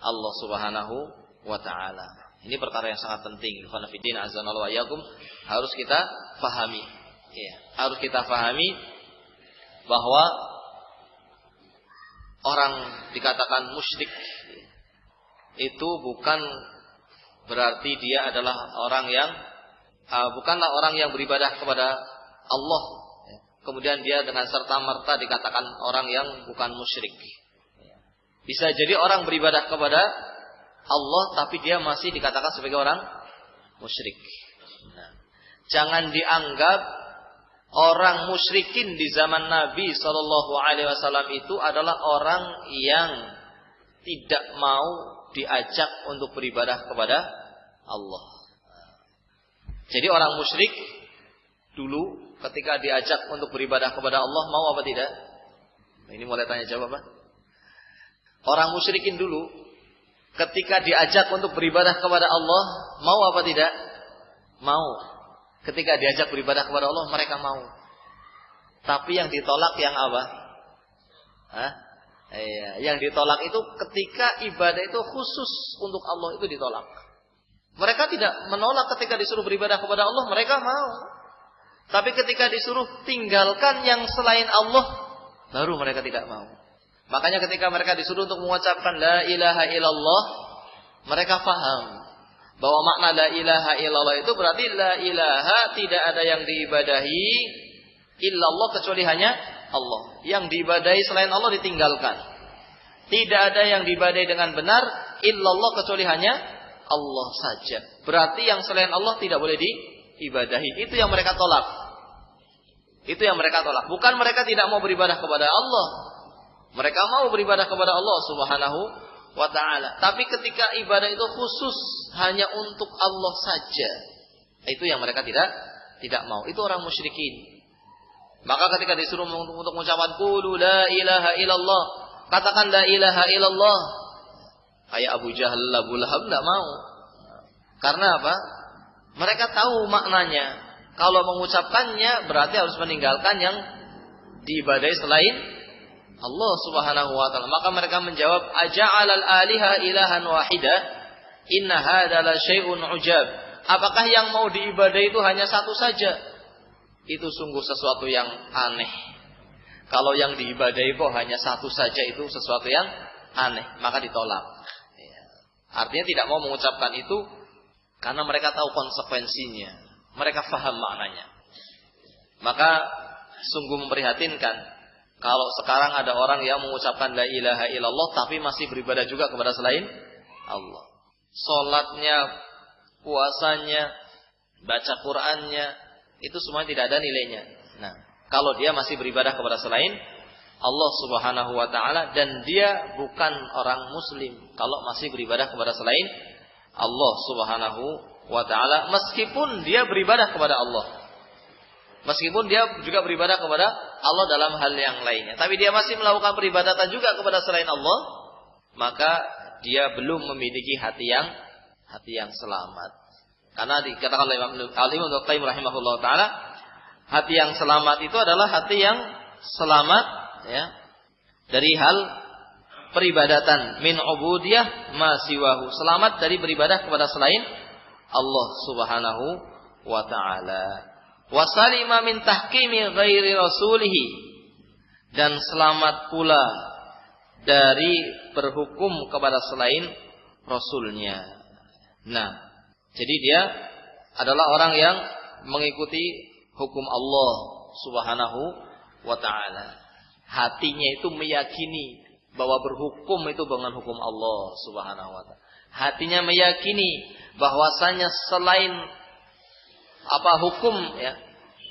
Allah subhanahu wa ta'ala. Ini perkara yang sangat penting. Ikhwan fillah azanallahu wa iyyakum, harus kita pahami. Ya, harus kita pahami bahwa orang dikatakan musyrik itu bukan berarti dia adalah orang yang bukanlah orang yang beribadah kepada Allah. Kemudian dia dengan serta-merta dikatakan orang yang bukan musyrik. Bisa jadi orang beribadah kepada Allah tapi dia masih dikatakan sebagai orang musyrik. Nah, jangan dianggap orang musyrikin di zaman Nabi SAW itu adalah orang yang tidak mau diajak untuk beribadah kepada Allah. Jadi orang musyrik dulu ketika diajak untuk beribadah kepada Allah mau apa tidak? Ini mulai tanya jawab apa? Orang musyrikin dulu ketika diajak untuk beribadah kepada Allah mau apa tidak? Mau. Ketika diajak beribadah kepada Allah mereka mau. Tapi yang ditolak yang apa? Yang ditolak itu ketika ibadah itu khusus untuk Allah itu ditolak. Mereka tidak menolak ketika disuruh beribadah kepada Allah, mereka mau. Tapi ketika disuruh tinggalkan yang selain Allah, baru mereka tidak mau. Makanya ketika mereka disuruh untuk mengucapkan la ilaha illallah, mereka paham bahwa makna la ilaha illallah itu berarti la ilaha, tidak ada yang diibadahi illallah kecuali hanya Allah. Yang diibadahi selain Allah ditinggalkan. Tidak ada yang diibadahi dengan benar illallah kecuali hanya Allah saja. Berarti yang selain Allah tidak boleh diibadahi. Itu yang mereka tolak. Itu yang mereka tolak. Bukan mereka tidak mau beribadah kepada Allah. Mereka mau beribadah kepada Allah Subhanahu wa ta'ala. Tapi ketika ibadah itu khusus hanya untuk Allah saja, itu yang mereka tidak mau. Itu orang musyrikin. Maka ketika disuruh untuk mengucapkan qulu la ilaha illallah, katakan la ilaha illallah, kayak Abu Jahal, Abu Lahab tidak mau. Karena apa? Mereka tahu maknanya. Kalau mengucapkannya berarti harus meninggalkan yang diibadahi selain Allah Subhanahu wa ta'ala. Maka mereka menjawab, aja'alal aliha ilahan wahida, inna hadza la syai'un ujab. Apakah yang mau diibadahi itu hanya satu saja? Itu sungguh sesuatu yang aneh. Kalau yang diibadahi kok hanya satu saja, itu sesuatu yang aneh, maka ditolak. Artinya tidak mau mengucapkan itu karena mereka tahu konsekuensinya, mereka paham maknanya. Maka sungguh memprihatinkan kalau sekarang ada orang yang mengucapkan la ilaha illallah tapi masih beribadah juga kepada selain Allah. Salatnya, puasanya, baca Qur'annya, itu semua tidak ada nilainya. Nah, kalau dia masih beribadah kepada selain Allah Subhanahu wa ta'ala, dan dia bukan orang muslim kalau masih beribadah kepada selain Allah Subhanahu wa ta'ala, meskipun dia beribadah kepada Allah. Meskipun dia juga beribadah kepada Allah dalam hal yang lainnya, tapi dia masih melakukan peribadatan juga kepada selain Allah, maka dia belum memiliki hati yang selamat. Karena dikatakan oleh Imam Ibnu Qayyim rahimahullah taala, hati yang selamat itu adalah hati yang selamat ya dari hal peribadatan, min ubudiyah ma siwahu, selamat dari beribadah kepada selain Allah Subhanahu wa taala. Wasalima min tahkimi ghairi rasulihi, dan selamat pula dari berhukum kepada selain rasulnya. Nah, jadi dia adalah orang yang mengikuti hukum Allah Subhanahu wa ta'ala. Hatinya itu meyakini bahwa berhukum itu dengan hukum Allah Subhanahu wa ta'ala. Hatinya meyakini bahwasanya selain hukum ya,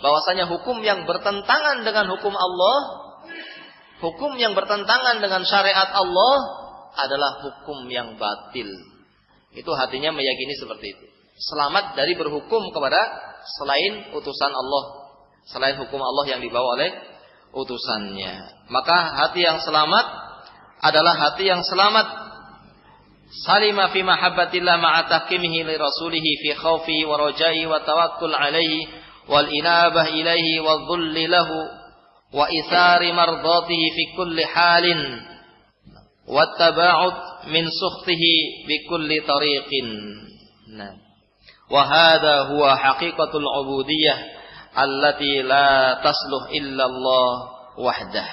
bahwasanya hukum yang bertentangan dengan hukum Allah, hukum yang bertentangan dengan syariat Allah adalah hukum yang batil. Itu hatinya meyakini seperti itu. Selamat dari berhukum kepada selain utusan Allah, selain hukum Allah yang dibawa oleh utusannya. Maka hati yang selamat adalah hati yang selamat salima fi mahabbatillah ma'a tahkimihi li rasulihi fi khawfihi wa rajaihi wa tawakkul alaihi wal inabah ilaihi wa dhulli lahu wa ithari mardatihi fi kulli halin wa taba'ud min sukhtihi bi kulli tariqin. Nah, wa hadha huwa haqiqatul ubudiyyah allati la tasluh illa Allah wahdah.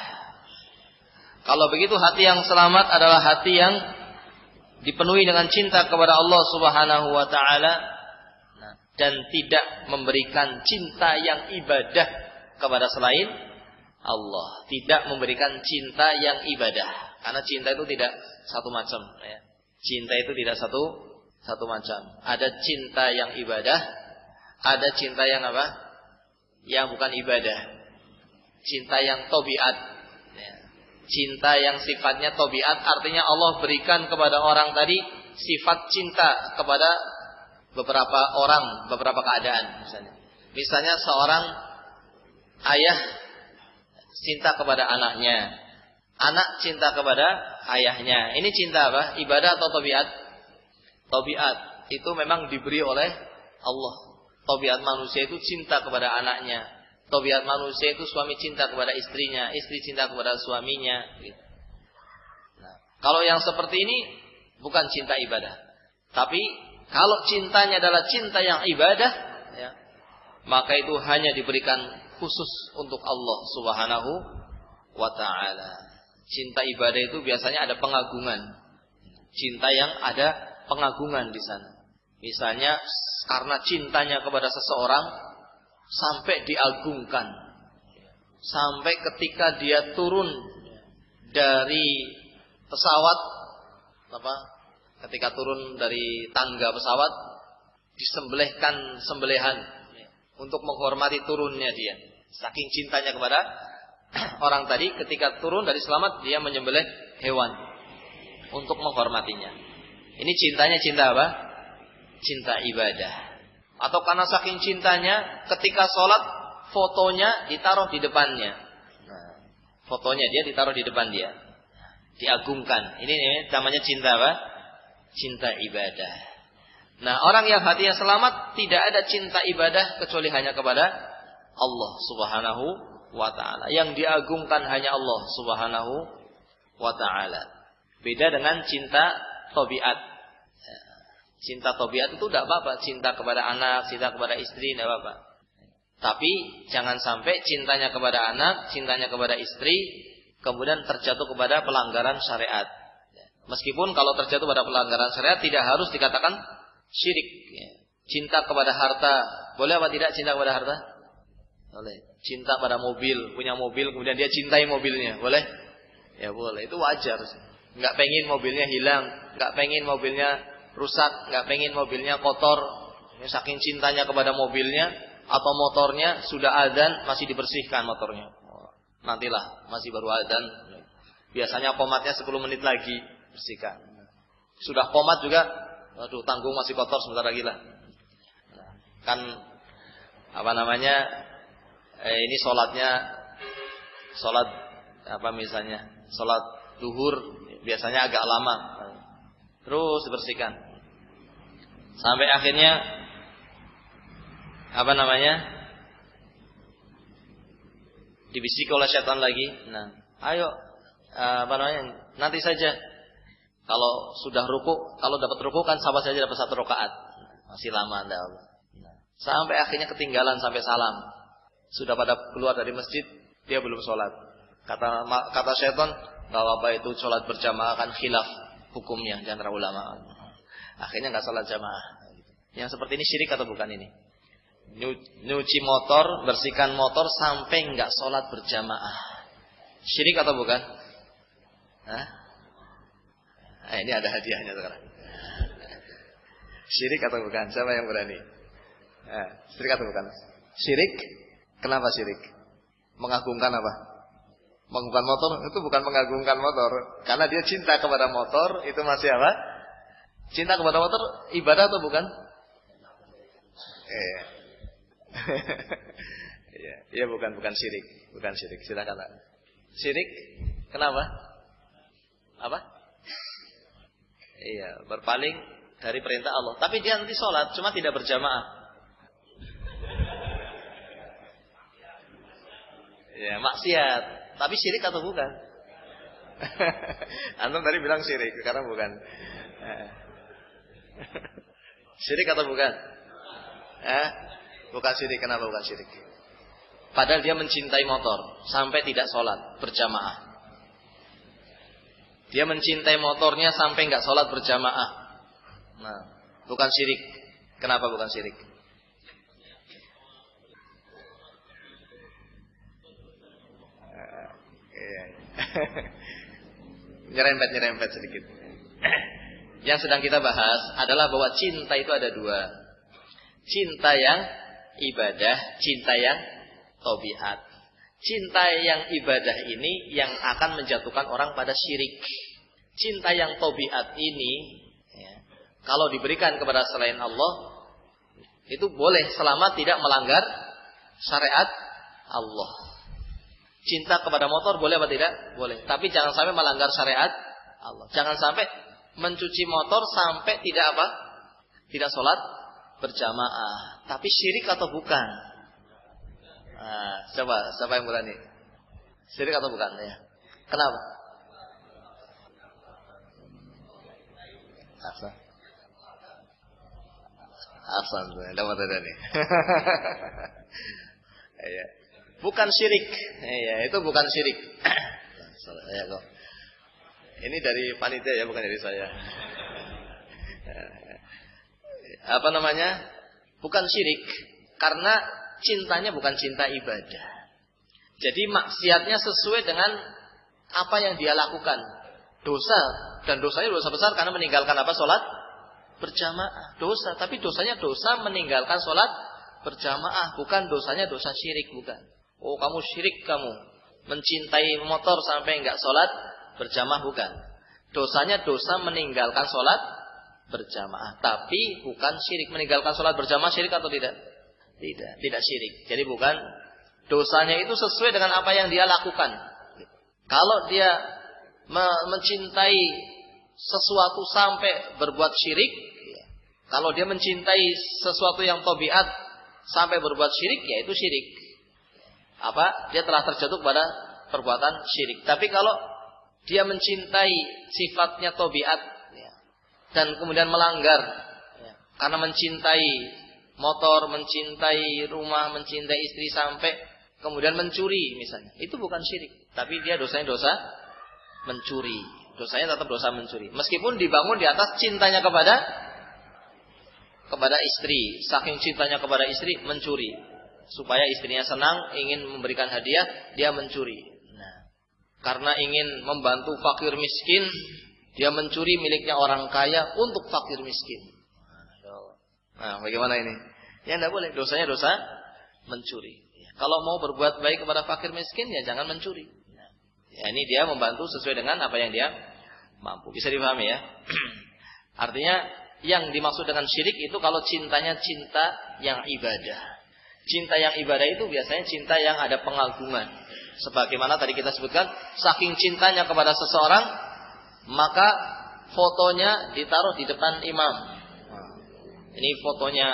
Kalau begitu hati yang selamat adalah hati yang dipenuhi dengan cinta kepada Allah Subhanahu wa taala dan tidak memberikan cinta yang ibadah kepada selain Allah, tidak memberikan cinta yang ibadah. Karena cinta itu tidak satu macam ya. Cinta itu tidak satu macam. Ada cinta yang ibadah, ada cinta yang apa? Yang bukan ibadah. Cinta yang tabiat. Cinta yang sifatnya tabiat, artinya Allah berikan kepada orang tadi sifat cinta kepada beberapa orang, beberapa keadaan misalnya. Misalnya seorang ayah cinta kepada anaknya, anak cinta kepada ayahnya. Ini cinta apa? Ibadah atau tabiat? Tabiat. Itu memang diberi oleh Allah. Tabiat manusia itu cinta kepada anaknya. Tabiat manusia itu suami cinta kepada istrinya, istri cinta kepada suaminya. Nah, kalau yang seperti ini bukan cinta ibadah. Tapi kalau cintanya adalah cinta yang ibadah, ya, maka itu hanya diberikan khusus untuk Allah Subhanahu wa ta'ala. Cinta ibadah itu biasanya ada pengagungan. Cinta yang ada pengagungan di sana. Misalnya karena cintanya kepada seseorang sampai diagungkan, sampai ketika dia turun dari pesawat, ketika turun dari tangga pesawat, disembelihkan sembelihan untuk menghormati turunnya dia. Saking cintanya kepada orang tadi, ketika turun dari selamat dia menyembelih hewan untuk menghormatinya. Ini cintanya cinta apa? Cinta ibadah. Atau karena saking cintanya ketika sholat fotonya ditaruh di depannya. Nah, fotonya dia ditaruh di depan dia, diagungkan. Ini namanya cinta apa? Cinta ibadah. Nah, orang yang hatinya selamat tidak ada cinta ibadah kecuali hanya kepada Allah Subhanahu wa ta'ala. Yang diagungkan hanya Allah Subhanahu wa ta'ala. Beda dengan cinta tabiat. Cinta tabiat itu tidak apa-apa. Cinta kepada anak, cinta kepada istri, tidak apa-apa. Tapi jangan sampai cintanya kepada anak, cintanya kepada istri, kemudian terjatuh kepada pelanggaran syariat. Meskipun kalau terjatuh pada pelanggaran syariat tidak harus dikatakan syirik. Cinta kepada harta, boleh apa tidak cinta kepada harta? Boleh. Cinta pada mobil, punya mobil, kemudian dia cintai mobilnya, boleh? Ya boleh, itu wajar. Nggak pengen mobilnya hilang, nggak pengen mobilnya rusak, nggak pengen mobilnya kotor. Saking cintanya kepada mobilnya atau motornya, sudah azan masih dibersihkan motornya. Nantilah, masih baru azan. Biasanya komatnya 10 menit lagi bersihkan. Sudah komat juga, aduh tanggung masih kotor sebentar lagi lah. Kan apa namanya? Ini sholat apa misalnya? Sholat duhur biasanya agak lama. Terus dibersihkan sampai akhirnya apa namanya, dibisik oleh setan lagi. Nah, ayo apa namanya, nanti saja. Kalau sudah ruku, kalau dapat ruku kan sahabat saja dapat 1 rakaat. Masih lama Anda. Sampai akhirnya ketinggalan sampai salam. Sudah pada keluar dari masjid, dia belum sholat. Kata setan, bahwa apa itu sholat berjamaah kan khilaf hukumnya di antara ulama. Akhirnya nggak sholat jamaah. Yang seperti ini syirik atau bukan ini? Nyuci motor, bersihkan motor sampai nggak sholat berjamaah. Syirik atau bukan? Hah? Nah, ini ada hadiahnya sekarang. Syirik atau bukan? Siapa yang berani? Syirik atau bukan? Syirik. Kenapa syirik? Mengagungkan apa? Mengagungkan motor itu bukan mengagungkan motor, karena dia cinta kepada motor, itu masih apa? Cinta kepada motor ibadah atau bukan? Iya bukan syirik, bukan syirik. Silakan. Syirik kenapa? Apa? Iya, berpaling dari perintah Allah. Tapi dia nanti sholat, cuma tidak berjamaah. Ya, maksiat. Tapi syirik atau bukan? Antum tadi bilang syirik, sekarang bukan. Syirik atau bukan? Bukan syirik. Kenapa bukan syirik? Padahal dia mencintai motor sampai tidak sholat berjamaah. Dia mencintai motornya sampai nggak sholat berjamaah. Nah, bukan syirik. Kenapa bukan syirik? Nyerempet sedikit. Yang sedang kita bahas adalah bahwa cinta itu ada dua. Cinta yang ibadah, cinta yang tabiat. Cinta yang ibadah ini yang akan menjatuhkan orang pada syirik. Cinta yang tabiat ini ya, kalau diberikan kepada selain Allah itu boleh selama tidak melanggar syariat Allah. Cinta kepada motor boleh apa tidak? Boleh. Tapi jangan sampai melanggar syariat Allah. Jangan sampai mencuci motor sampai tidak apa? Tidak sholat berjamaah. Tapi syirik atau bukan? Nah, coba siapa yang berani? Syirik atau bukan? Ya. Kenapa? Ahsan, dapat ada nih. Iya. Bukan syirik. Iya, itu bukan syirik. Ya, kok. Ini dari panitia ya, bukan dari saya. Apa namanya? Bukan syirik karena cintanya bukan cinta ibadah. Jadi maksiatnya sesuai dengan apa yang dia lakukan. Dosa, dan dosanya dosa besar karena meninggalkan apa? Sholat berjamaah. Dosa, tapi dosanya dosa meninggalkan sholat berjamaah. Bukan dosanya dosa syirik, bukan. Oh, kamu syirik kamu. Mencintai motor sampai enggak sholat berjamaah, bukan. Dosanya dosa meninggalkan sholat berjamaah. Tapi bukan syirik. Meninggalkan sholat berjamaah syirik atau tidak? Tidak syirik. Jadi bukan. Dosanya itu sesuai dengan apa yang dia lakukan. Kalau dia mencintai sesuatu sampai berbuat syirik, kalau dia mencintai sesuatu yang tabiat sampai berbuat syirik, ya itu syirik. Apa? Dia telah terjatuh pada perbuatan syirik. Tapi kalau dia mencintai sifatnya tabiat dan kemudian melanggar karena mencintai motor, mencintai rumah, mencintai istri sampai kemudian mencuri misalnya, itu bukan syirik. Tapi dia dosanya dosa mencuri. Dosanya tetap dosa mencuri. Meskipun dibangun di atas cintanya kepada istri. Saking cintanya kepada istri, mencuri. Supaya istrinya senang, ingin memberikan hadiah, dia mencuri. Nah, karena ingin membantu fakir miskin, dia mencuri miliknya orang kaya untuk fakir miskin. Nah, bagaimana ini? Ya tidak boleh. Dosanya dosa mencuri. Kalau mau berbuat baik kepada fakir miskin, ya jangan mencuri. Ya, ini dia membantu sesuai dengan apa yang dia mampu. Bisa dipahami ya? Artinya yang dimaksud dengan syirik itu kalau cintanya cinta yang ibadah. Cinta yang ibadah itu biasanya cinta yang ada pengagungan. Sebagaimana tadi kita sebutkan, saking cintanya kepada seseorang, maka fotonya ditaruh di depan imam. Ini fotonya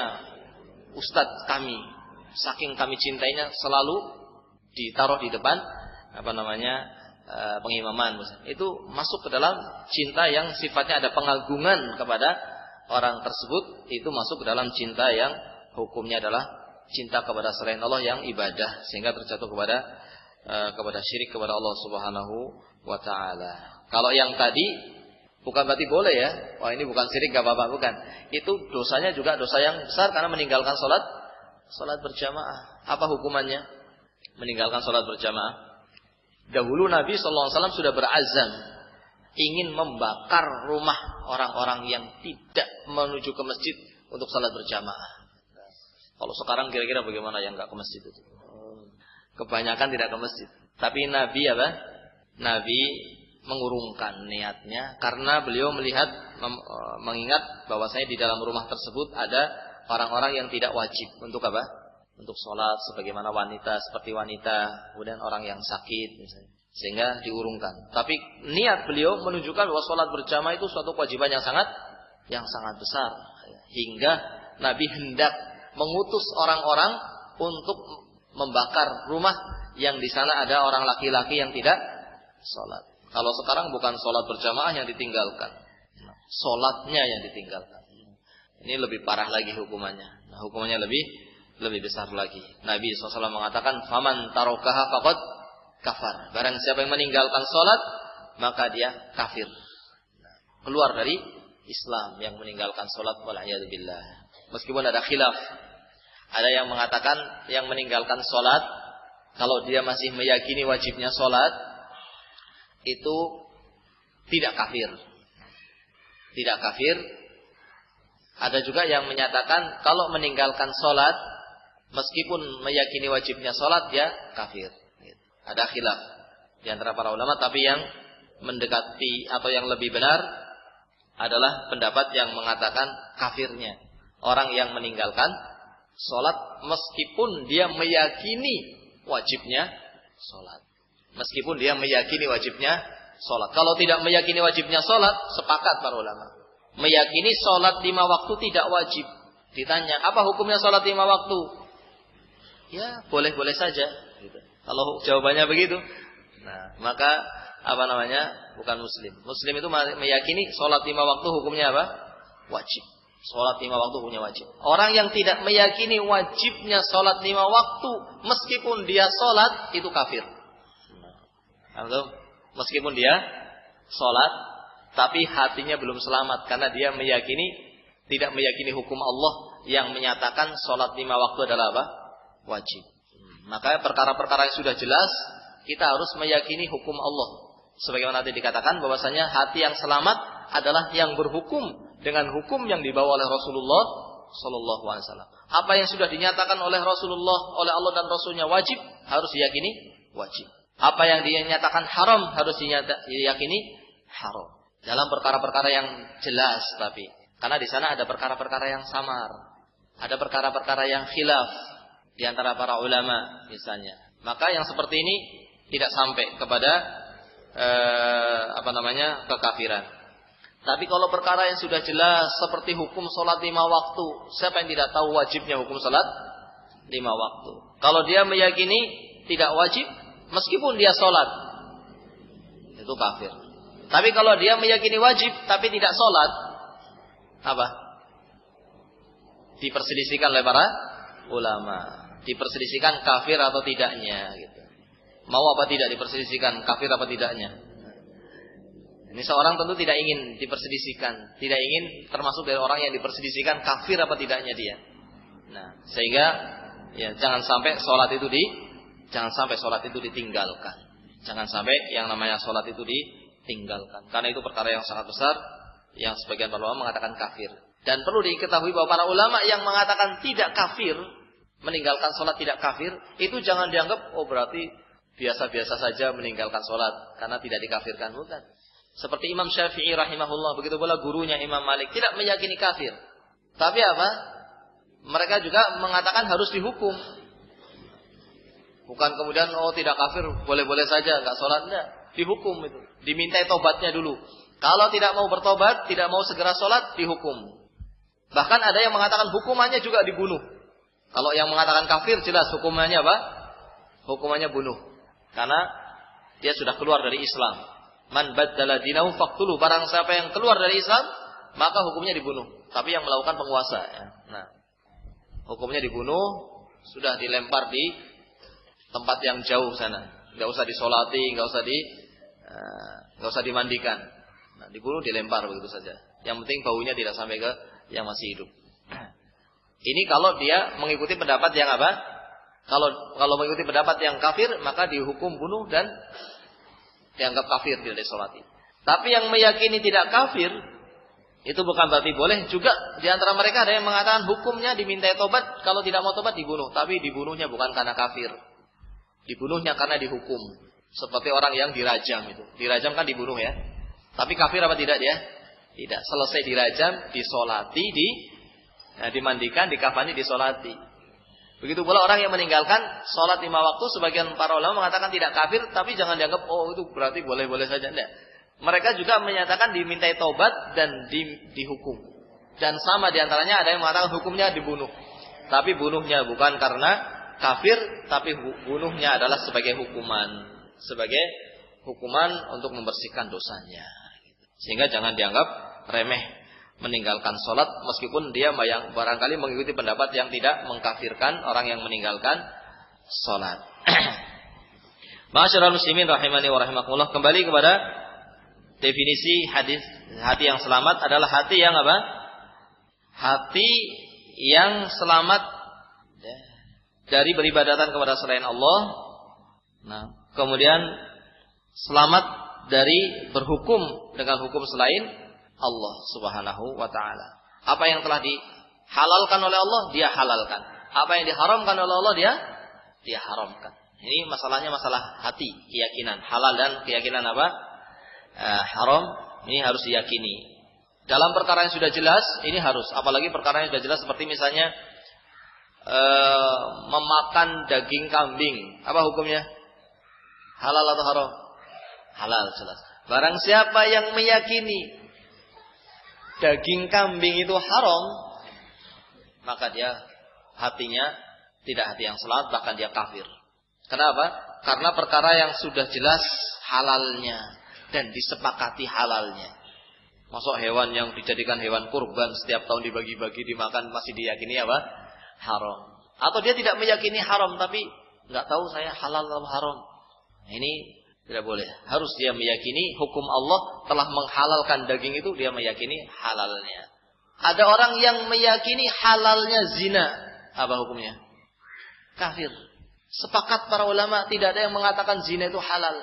ustadz kami. Saking kami cintainya selalu ditaruh di depan pengimaman. Itu masuk ke dalam cinta yang sifatnya ada pengagungan kepada orang tersebut. Itu masuk ke dalam cinta yang hukumnya adalah cinta kepada selain Allah yang ibadah, sehingga terjatuh kepada syirik kepada Allah Subhanahu wa taala. Kalau yang tadi bukan berarti boleh ya. Wah, ini bukan syirik, enggak apa-apa, bukan. Itu dosanya juga dosa yang besar karena meninggalkan salat berjamaah. Apa hukumannya? Meninggalkan salat berjamaah. Dahulu Nabi SAW sudah berazam ingin membakar rumah orang-orang yang tidak menuju ke masjid untuk salat berjamaah. Kalau sekarang kira-kira bagaimana yang enggak ke masjid itu? Kebanyakan tidak ke masjid. Tapi Nabi Nabi mengurungkan niatnya karena beliau mengingat bahwasanya di dalam rumah tersebut ada orang-orang yang tidak wajib untuk apa? Untuk sholat, sebagaimana wanita, seperti wanita, kemudian orang yang sakit misalnya. Sehingga diurungkan. Tapi niat beliau menunjukkan bahwa sholat berjamaah itu suatu kewajiban yang sangat besar. Hingga Nabi hendak mengutus orang-orang untuk membakar rumah yang di sana ada orang laki-laki yang tidak sholat. Kalau sekarang bukan sholat berjamaah yang ditinggalkan, sholatnya yang ditinggalkan. Ini lebih parah lagi hukumannya. Nah, hukumannya lebih besar lagi. Nabi SAW mengatakan, "Faman tarokaha faqad kafar." Barang siapa yang meninggalkan sholat, maka dia kafir. Keluar dari Islam yang meninggalkan sholat. Wal'iyadzubillah. Meskipun ada khilaf. Ada yang mengatakan yang meninggalkan sholat, kalau dia masih meyakini wajibnya sholat, itu tidak kafir. Tidak kafir. Ada juga yang menyatakan kalau meninggalkan sholat, meskipun meyakini wajibnya sholat, dia kafir. Ada khilaf di antara para ulama, tapi yang mendekati atau yang lebih benar adalah pendapat yang mengatakan kafirnya orang yang meninggalkan sholat meskipun dia meyakini wajibnya sholat. Meskipun dia meyakini wajibnya sholat. Kalau tidak meyakini wajibnya sholat, sepakat para ulama. Meyakini sholat 5 waktu tidak wajib. Ditanya, apa hukumnya sholat 5 waktu? Ya, boleh-boleh saja. Gitu. Kalau jawabannya begitu, nah maka bukan muslim. Muslim itu meyakini sholat 5 waktu hukumnya apa? Wajib. Sholat 5 waktu hukumnya wajib. Orang yang tidak meyakini wajibnya sholat 5 waktu, meskipun dia sholat, itu kafir. Meskipun dia sholat, tapi hatinya belum selamat karena dia tidak meyakini hukum Allah yang menyatakan sholat 5 waktu adalah apa? Wajib. Maka perkara-perkara yang sudah jelas, kita harus meyakini hukum Allah. Sebagaimana tadi dikatakan bahwasanya hati yang selamat adalah yang berhukum dengan hukum yang dibawa oleh Rasulullah Sallallahu Alaihi Wasallam. Apa yang sudah dinyatakan oleh Rasulullah, oleh Allah dan Rasulnya wajib, harus diyakini wajib. Apa yang dinyatakan haram harus diyakini haram. Dalam perkara-perkara yang jelas, tapi karena di sana ada perkara-perkara yang samar, ada perkara-perkara yang khilaf di antara para ulama misalnya. Maka yang seperti ini tidak sampai kepada kekafiran. Tapi kalau perkara yang sudah jelas seperti hukum sholat 5 waktu, siapa yang tidak tahu wajibnya hukum sholat 5 waktu? Kalau dia meyakini tidak wajib, meskipun dia sholat, itu kafir. Tapi kalau dia meyakini wajib tapi tidak sholat, apa? Diperselisihkan oleh para ulama. Diperselisihkan kafir atau tidaknya. Gitu. Mau apa tidak diperselisihkan kafir apa tidaknya? Ini seorang tentu tidak ingin diperselisihkan, tidak ingin termasuk dari orang yang diperselisihkan kafir apa tidaknya dia. Nah, sehingga ya jangan sampai sholat itu ditinggalkan. Jangan sampai yang namanya sholat itu ditinggalkan. Karena itu perkara yang sangat besar yang sebagian para ulama mengatakan kafir. Dan perlu diketahui bahwa para ulama yang mengatakan tidak kafir, meninggalkan sholat tidak kafir, itu jangan dianggap berarti biasa-biasa saja meninggalkan sholat karena tidak dikafirkan, bukan. Seperti Imam Syafi'i rahimahullah, begitu pula gurunya Imam Malik tidak meyakini kafir. Tapi apa? Mereka juga mengatakan harus dihukum. Bukan kemudian tidak kafir, boleh-boleh saja enggak sholat, enggak. Dihukum itu. Dimintai tobatnya dulu. Kalau tidak mau bertobat, tidak mau segera sholat, dihukum. Bahkan ada yang mengatakan hukumannya juga dibunuh. Kalau yang mengatakan kafir jelas hukumannya apa? Hukumannya bunuh. Karena dia sudah keluar dari Islam. Man baddala dinahu faqtuluh. Barang siapa yang keluar dari Islam, maka hukumnya dibunuh. Tapi yang melakukan penguasa, ya. Nah, hukumnya dibunuh, sudah dilempar di tempat yang jauh sana. Enggak usah disolati, enggak usah dimandikan. Nah, dibunuh, dilempar begitu saja. Yang penting baunya tidak sampai ke yang masih hidup. Ini kalau dia mengikuti pendapat yang apa? Kalau mengikuti pendapat yang kafir, maka dihukum bunuh dan dianggap kafir, tidak disolati. Tapi yang meyakini tidak kafir, itu bukan berarti boleh. Juga di antara mereka ada yang mengatakan hukumnya dimintai tobat, kalau tidak mau tobat dibunuh. Tapi dibunuhnya bukan karena kafir, dibunuhnya karena dihukum. Seperti orang yang dirajam itu. Dirajam kan dibunuh ya. Tapi kafir apa tidak dia? Tidak. Selesai dirajam, disolati, dimandikan, dikafani, disolati. Begitu pula orang yang meninggalkan sholat 5 waktu, sebagian para ulama mengatakan tidak kafir, tapi jangan dianggap itu berarti boleh-boleh saja. Tidak. Mereka juga menyatakan dimintai tobat dan dihukum. Dan sama diantaranya ada yang mengatakan hukumnya dibunuh. Tapi bunuhnya bukan karena kafir, tapi bunuhnya adalah sebagai hukuman. Sebagai hukuman untuk membersihkan dosanya. Sehingga jangan dianggap remeh meninggalkan sholat, meskipun dia barangkali mengikuti pendapat yang tidak mengkafirkan orang yang meninggalkan sholat. Ma'asyiral muslimin rahimani wa rahimakumullah, kembali kepada definisi hadis. Hati yang selamat adalah hati yang apa? Hati yang selamat dari beribadatan kepada selain Allah. Nah, kemudian selamat dari berhukum dengan hukum selain Allah Subhanahu wa taala. Apa yang telah dihalalkan oleh Allah, dia halalkan. Apa yang diharamkan oleh Allah, dia haramkan. Ini masalahnya masalah hati, keyakinan halal dan keyakinan apa? Haram. Ini harus diyakini. Dalam perkara yang sudah jelas, ini harus. Apalagi perkara yang sudah jelas seperti misalnya memakan daging kambing. Apa hukumnya? Halal atau haram? Halal, jelas. Barang siapa yang meyakini daging kambing itu haram, maka dia hatinya tidak hati yang selamat, bahkan dia kafir. Kenapa? Karena perkara yang sudah jelas halalnya dan disepakati halalnya. Masuk hewan yang dijadikan hewan kurban setiap tahun dibagi-bagi dimakan masih diyakini apa? Haram. Atau dia tidak meyakini haram tapi nggak tahu saya halal atau haram. Ini tidak boleh. Harus dia meyakini hukum Allah telah menghalalkan daging itu, dia meyakini halalnya. Ada orang yang meyakini halalnya zina. Apa hukumnya? Kafir. Sepakat para ulama, tidak ada yang mengatakan zina itu halal.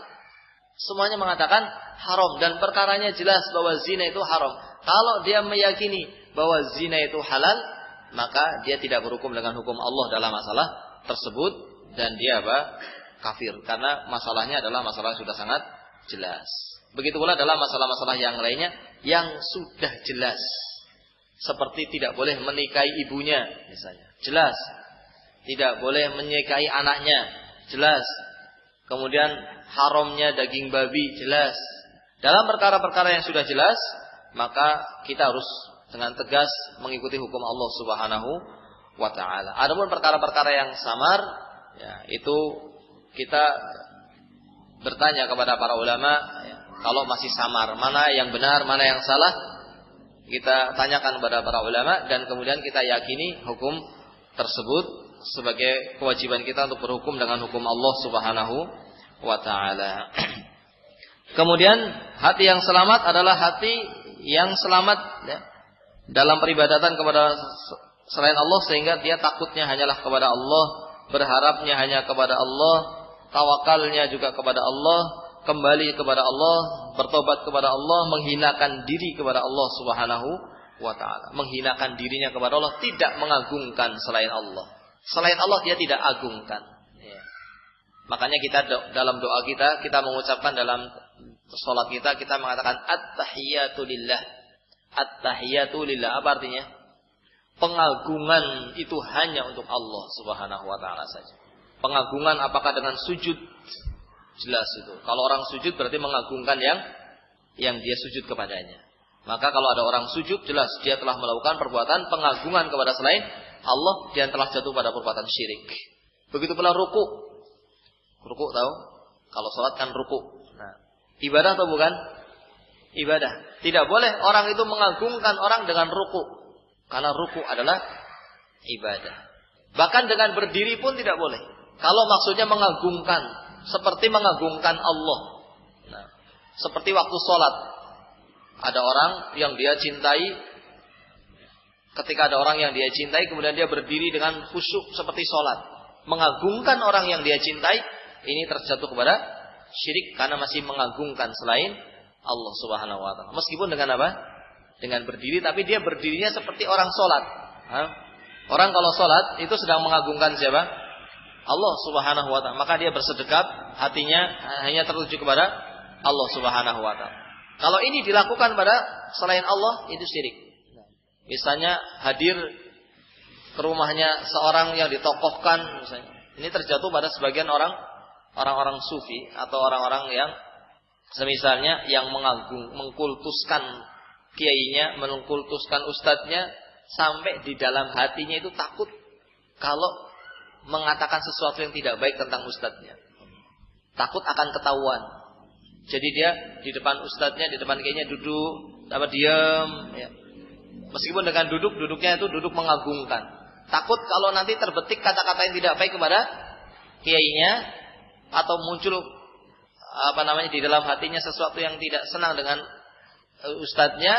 Semuanya mengatakan haram. Dan perkaranya jelas bahwa zina itu haram. Kalau dia meyakini bahwa zina itu halal, maka dia tidak berhukum dengan hukum Allah dalam masalah tersebut. Dan dia apa? Kafir. Karena masalahnya adalah masalah yang sudah sangat jelas. Begitu pula dalam masalah-masalah yang lainnya yang sudah jelas. Seperti tidak boleh menikahi ibunya misalnya. Jelas. Tidak boleh menikahi anaknya, jelas. Kemudian haramnya daging babi, jelas. Dalam perkara-perkara yang sudah jelas, maka kita harus dengan tegas mengikuti hukum Allah Subhanahu wa taala. Adapun perkara-perkara yang samar, ya, itu kita bertanya kepada para ulama, ya, kalau masih samar, mana yang benar, mana yang salah, kita tanyakan kepada para ulama dan kemudian kita yakini hukum tersebut sebagai kewajiban kita untuk berhukum dengan hukum Allah Subhanahu wa taala. Kemudian hati yang selamat adalah hati yang selamat ya, dalam peribadatan kepada selain Allah, sehingga dia takutnya hanyalah kepada Allah, berharapnya hanya kepada Allah, tawakalnya juga kepada Allah, kembali kepada Allah, bertobat kepada Allah, menghinakan diri kepada Allah Subhanahu wa taala. Menghinakan dirinya kepada Allah, tidak mengagungkan selain Allah. Selain Allah dia tidak agungkan. Ya. Makanya kita dalam doa kita mengucapkan dalam salat kita mengatakan at-tahiyatu lillah. At-tahiyatu lillah. Apa artinya? Pengagungan itu hanya untuk Allah Subhanahu wa taala saja. Pengagungan apakah dengan sujud? Jelas itu. Kalau orang sujud berarti mengagungkan yang dia sujud kepadanya. Maka kalau ada orang sujud, jelas dia telah melakukan perbuatan pengagungan kepada selain Allah, dia telah jatuh pada perbuatan syirik. Begitu pula ruku. Ruku tahu? Kalau sholat kan ruku. Nah, ibadah atau bukan? Ibadah. Tidak boleh orang itu mengagungkan orang dengan ruku. Karena ruku adalah ibadah. Bahkan dengan berdiri pun tidak boleh. Kalau maksudnya mengagungkan, seperti mengagungkan Allah. Nah, seperti waktu sholat. Ada orang yang dia cintai. Ketika ada orang yang dia cintai, kemudian dia berdiri dengan khusyuk seperti sholat. Mengagungkan orang yang dia cintai, ini terjatuh kepada syirik karena masih mengagungkan selain Allah Subhanahu wa taala. Meskipun dengan apa? Dengan berdiri, tapi dia berdirinya seperti orang sholat. Orang kalau sholat itu sedang mengagungkan siapa? Allah Subhanahu wa taala. Maka dia bersedekap, hatinya hanya tertuju kepada Allah Subhanahu wa taala. Kalau ini dilakukan pada selain Allah, itu syirik. Misalnya hadir ke rumahnya seorang yang ditokohkan, misalnya. Ini terjatuh pada sebagian orang-orang sufi atau orang-orang yang semisalnya yang mengkultuskan kiainya, mengkultuskan ustadznya, sampai di dalam hatinya itu takut kalau mengatakan sesuatu yang tidak baik tentang ustadznya. Takut akan ketahuan. Jadi dia di depan ustadznya, di depan kiainya duduk, diam, ya. Meskipun dengan duduknya itu duduk mengagungkan. Takut kalau nanti terbetik kata-kata yang tidak baik kepada kiainya, atau muncul di dalam hatinya sesuatu yang tidak senang dengan ustadznya,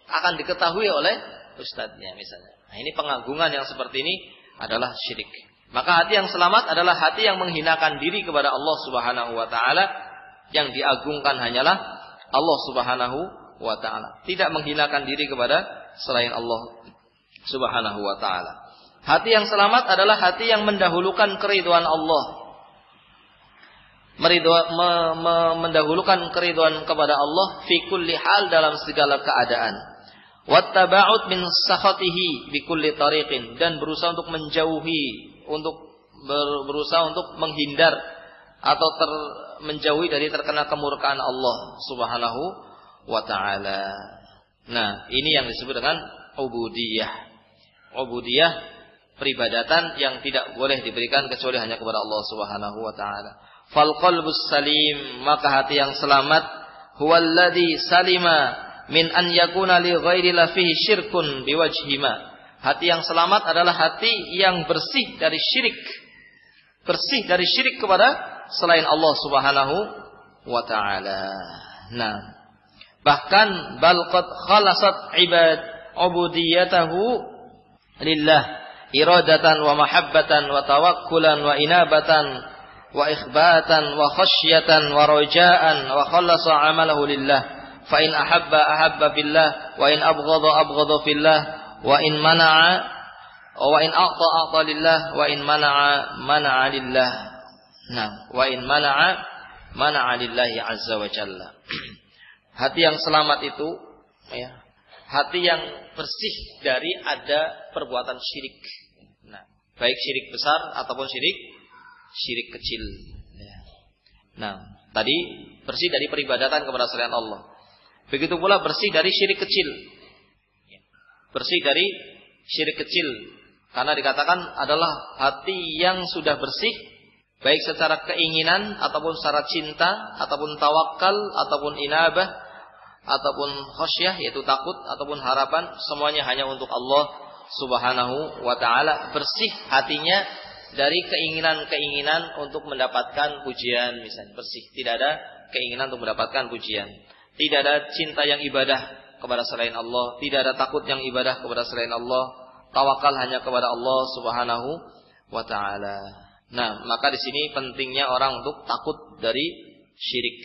akan diketahui oleh ustadznya misalnya. Nah, ini pengagungan yang seperti ini adalah syirik. Maka hati yang selamat adalah hati yang menghinakan diri kepada Allah Subhanahu wa taala. Yang diagungkan hanyalah Allah Subhanahu wa taala, tidak menghinakan diri kepada selain Allah Subhanahu wa taala. Hati yang selamat adalah hati yang mendahulukan keridhaan Allah. Mendahulukan keridhaan kepada Allah fi kulli hal, dalam segala keadaan. Wattaba'ud min sakhatihi bi kulli tariqin, dan berusaha untuk menjauhi, berusaha untuk menghindar atau menjauhi dari terkena kemurkaan Allah Subhanahu wa taala. Nah, ini yang disebut dengan ubudiyah. Ubudiyah, peribadatan yang tidak boleh diberikan kecuali hanya kepada Allah Subhanahu wa taala. Fal qalbus salim, maka hati yang selamat, huwallazi salima min an yakuna li ghairi la fihi syirkun biwajhima. Hati yang selamat adalah hati yang bersih dari syirik. Bersih dari syirik kepada selain Allah Subhanahu wa taala. Nah, bahkan bal qad khalasat ubudiyatahu lillah iradatan wa mahabbatan wa tawakkulan wa inabatan wa ikhbatan wa khasyatan wa rajaan wa khalasa amalahu lillah. Fa in ahabba billah wa in abghadha fillah wa in a'ta lillah wa in mana'a lillah. Nah, wa in mana'a lillahi azza wa jalla. Hati yang selamat itu, ya, hati yang bersih dari ada perbuatan syirik. Nah, baik syirik besar ataupun syirik kecil. Ya. Nah, tadi bersih dari peribadatan kepada selain Allah. Begitu pula bersih dari syirik kecil. Bersih dari syirik kecil, karena dikatakan adalah hati yang sudah bersih, baik secara keinginan, ataupun secara cinta, ataupun tawakal, ataupun inabah, ataupun khasyah, yaitu takut, ataupun harapan, semuanya hanya untuk Allah Subhanahu wa ta'ala. Bersih hatinya dari keinginan-keinginan untuk mendapatkan pujian, misalnya. Bersih, tidak ada keinginan untuk mendapatkan pujian. Tidak ada cinta yang ibadah kepada selain Allah, tidak ada takut yang ibadah kepada selain Allah. Tawakal hanya kepada Allah Subhanahu wa ta'ala. Nah, maka di sini pentingnya orang untuk takut dari syirik.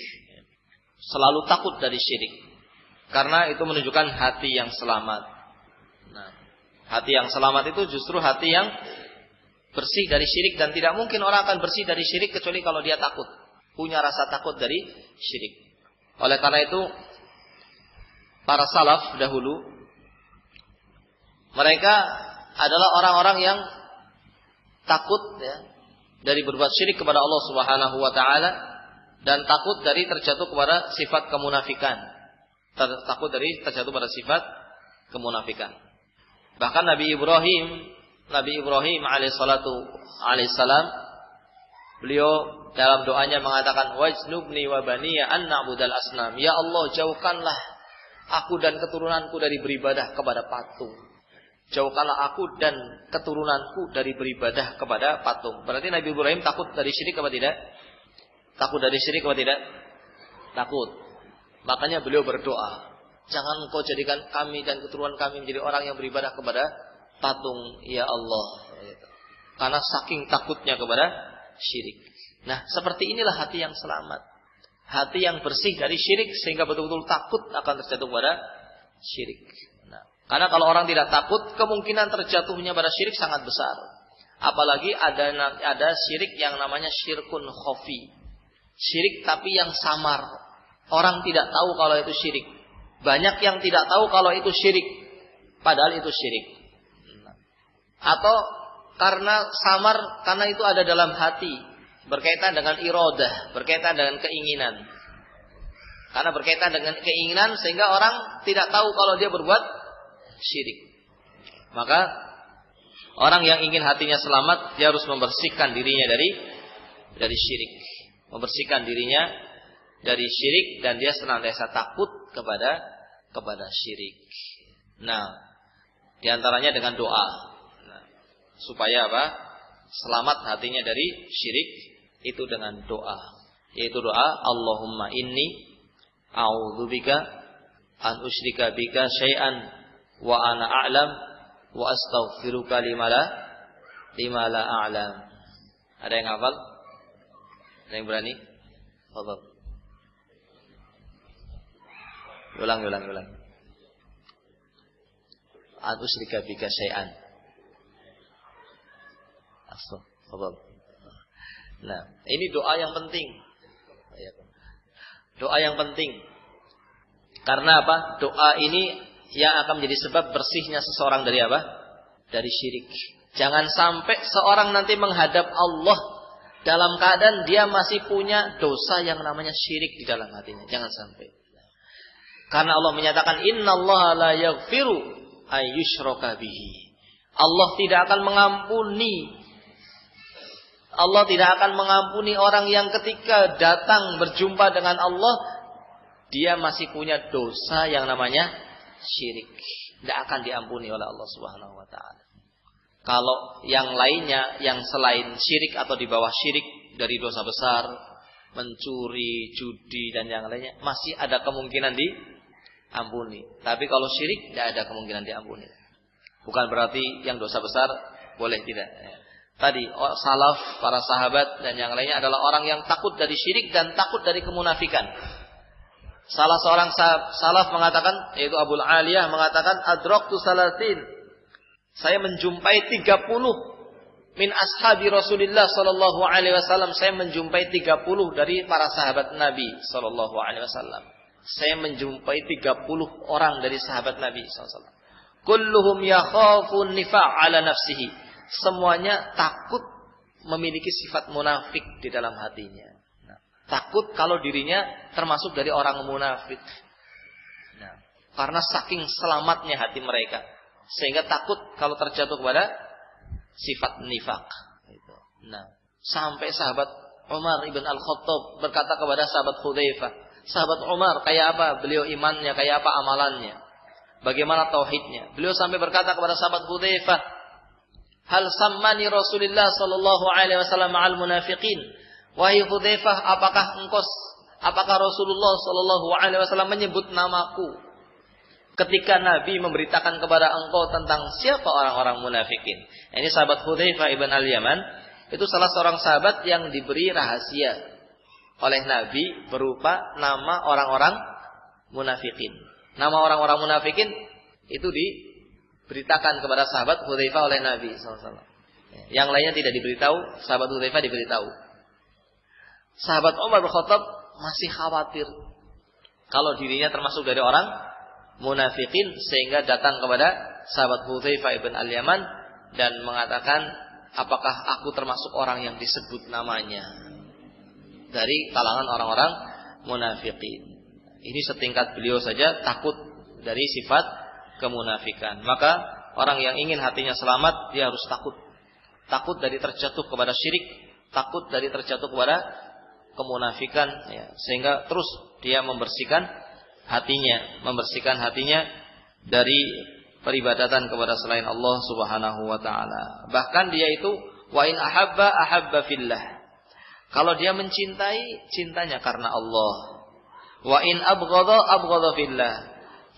Selalu takut dari syirik. Karena itu menunjukkan hati yang selamat. Nah, hati yang selamat itu justru hati yang bersih dari syirik, dan tidak mungkin orang akan bersih dari syirik kecuali kalau dia takut, punya rasa takut dari syirik. Oleh karena itu, para salaf dahulu, mereka adalah orang-orang yang takut, ya, dari berbuat syirik kepada Allah Subhanahu wa taala, dan takut dari terjatuh kepada sifat kemunafikan. Takut dari terjatuh pada sifat kemunafikan. Bahkan Nabi Ibrahim alaihissalam, beliau dalam doanya mengatakan, wajnubni wa baniya an na'budal asnam. Ya Allah, jauhkanlah aku dan keturunanku dari beribadah kepada patung. Jauhkanlah aku dan keturunanku dari beribadah kepada patung. Berarti Nabi Ibrahim takut dari syirik apa tidak? Takut dari syirik apa tidak? Takut. Makanya beliau berdoa, jangan engkau jadikan kami dan keturunan kami menjadi orang yang beribadah kepada patung, ya Allah. Karena saking takutnya kepada syirik. Nah, seperti inilah hati yang selamat. Hati yang bersih dari syirik, sehingga betul-betul takut akan terjatuh pada syirik. Karena kalau orang tidak takut, kemungkinan terjatuhnya pada syirik sangat besar. Apalagi ada syirik yang namanya syirkun khafi. Syirik tapi yang samar. Orang tidak tahu kalau itu syirik. Banyak yang tidak tahu kalau itu syirik, padahal itu syirik. Atau karena samar, karena itu ada dalam hati, berkaitan dengan iradah, berkaitan dengan keinginan. Karena berkaitan dengan keinginan, sehingga orang tidak tahu kalau dia berbuat syirik. Maka orang yang ingin hatinya selamat, dia harus membersihkan dirinya dari syirik, membersihkan dirinya dari syirik dan dia senantiasa takut kepada syirik. Nah, diantaranya dengan doa. Nah, supaya apa? Selamat hatinya dari syirik itu dengan doa. Yaitu doa Allahumma inni a'udzubika an usyrika bika syai'an wa ana a'lam wa astaghfiruka lima la a'lam. Ada yang hafal? Ada yang berani? Fadhal. Ulang. An usyrika bika syai'an. Fadhal. Nah, ini doa yang penting. Doa yang penting. Karena apa? Doa ini yang akan menjadi sebab bersihnya seseorang dari apa? Dari syirik. Jangan sampai seorang nanti menghadap Allah dalam keadaan dia masih punya dosa yang namanya syirik di dalam hatinya. Jangan sampai. Karena Allah menyatakan innallaha la yaghfiru ayyushraka bihi. Allah tidak akan mengampuni. Allah tidak akan mengampuni orang yang ketika datang berjumpa dengan Allah dia masih punya dosa yang namanya syirik. Tidak akan diampuni oleh Allah Subhanahu wa taala. Kalau yang lainnya yang selain syirik atau di bawah syirik dari dosa besar, mencuri, judi dan yang lainnya masih ada kemungkinan diampuni. Tapi kalau syirik tidak ada kemungkinan diampuni. Bukan berarti yang dosa besar boleh tidak. Tadi salaf, para sahabat dan yang lainnya adalah orang yang takut dari syirik dan takut dari kemunafikan. Salah seorang salaf mengatakan, yaitu Abul Aliyah mengatakan, adraktu salatin. Saya menjumpai 30 min ashabi Rasulullah sallallahu alaihi wasallam. Saya menjumpai 30 dari para sahabat Nabi sallallahu alaihi wasallam. Saya menjumpai 30 orang dari sahabat Nabi sallallahu alaihi wasallam. Kulluhum yakhafun nifaq ala nafsihi. Semuanya takut memiliki sifat munafik di dalam hatinya. Nah, takut kalau dirinya termasuk dari orang munafik. Nah, karena saking selamatnya hati mereka, sehingga takut kalau terjatuh kepada sifat nifak. Nah, sampai sahabat Umar ibn Al-Khattab berkata kepada sahabat Hudzaifah, sahabat Umar kayak apa beliau imannya, kayak apa amalannya, bagaimana tauhidnya. Beliau sampai berkata kepada sahabat Hudzaifah, hal sammani Rasulullah sallallahu alaihi wasallam ma'al munafiqin. Wahai Hudzaifah, apakah Rasulullah sallallahu alaihi wasallam menyebut namaku ketika Nabi memberitakan kepada engkau tentang siapa orang-orang munafikin? Ini sahabat Hudzaifah ibn al-Yaman, itu salah seorang sahabat yang diberi rahasia oleh Nabi berupa nama orang-orang munafikin. Nama orang-orang munafikin itu diberitakan kepada sahabat Hudzaifah oleh Nabi SAW. Yang lainnya tidak diberitahu, sahabat Hudzaifah diberitahu. Sahabat Umar bin Khattab masih khawatir kalau dirinya termasuk dari orang munafikin, sehingga datang kepada sahabat Hudzaifah ibn al-Yaman dan mengatakan, apakah aku termasuk orang yang disebut namanya dari kalangan orang-orang munafikin. Ini setingkat beliau saja takut dari sifat kemunafikan. Maka orang yang ingin hatinya selamat, dia harus takut dari terjatuh kepada syirik, takut dari terjatuh kepada kemunafikan, ya, sehingga terus dia membersihkan hatinya dari peribadatan kepada selain Allah Subhanahu wa taala. Bahkan dia itu wa in ahabba fillah. Kalau dia mencintai, cintanya karena Allah. Wa in abghadha fillah.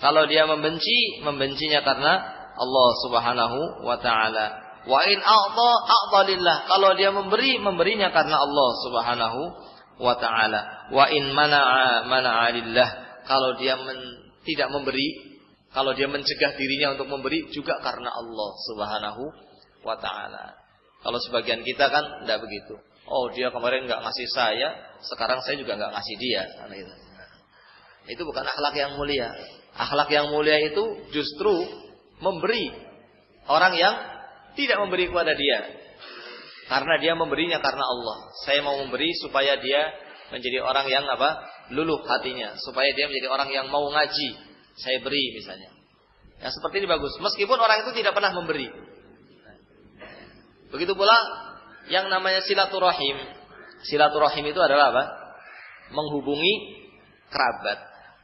Kalau dia membenci, membencinya karena Allah Subhanahu wa taala. Wa in a'ta lillah. Kalau dia memberi, memberinya karena Allah Subhanahu wa taala. Wa in mana'a lillah. Kalau dia tidak memberi, kalau dia mencegah dirinya untuk memberi juga karena Allah Subhanahu wa taala. Kalau sebagian kita kan tidak begitu. Oh, dia kemarin enggak ngasih saya, sekarang saya juga enggak ngasih dia. Itu bukan akhlak yang mulia. Akhlak yang mulia itu justru memberi orang yang tidak memberi kepada dia, karena dia memberinya karena Allah. Saya mau memberi supaya dia menjadi orang yang luluh hatinya, supaya dia menjadi orang yang mau ngaji. Saya beri misalnya. Ya, seperti ini bagus. Meskipun orang itu tidak pernah memberi. Begitu pula yang namanya silaturahim. Silaturahim itu adalah apa? menghubungi kerabat.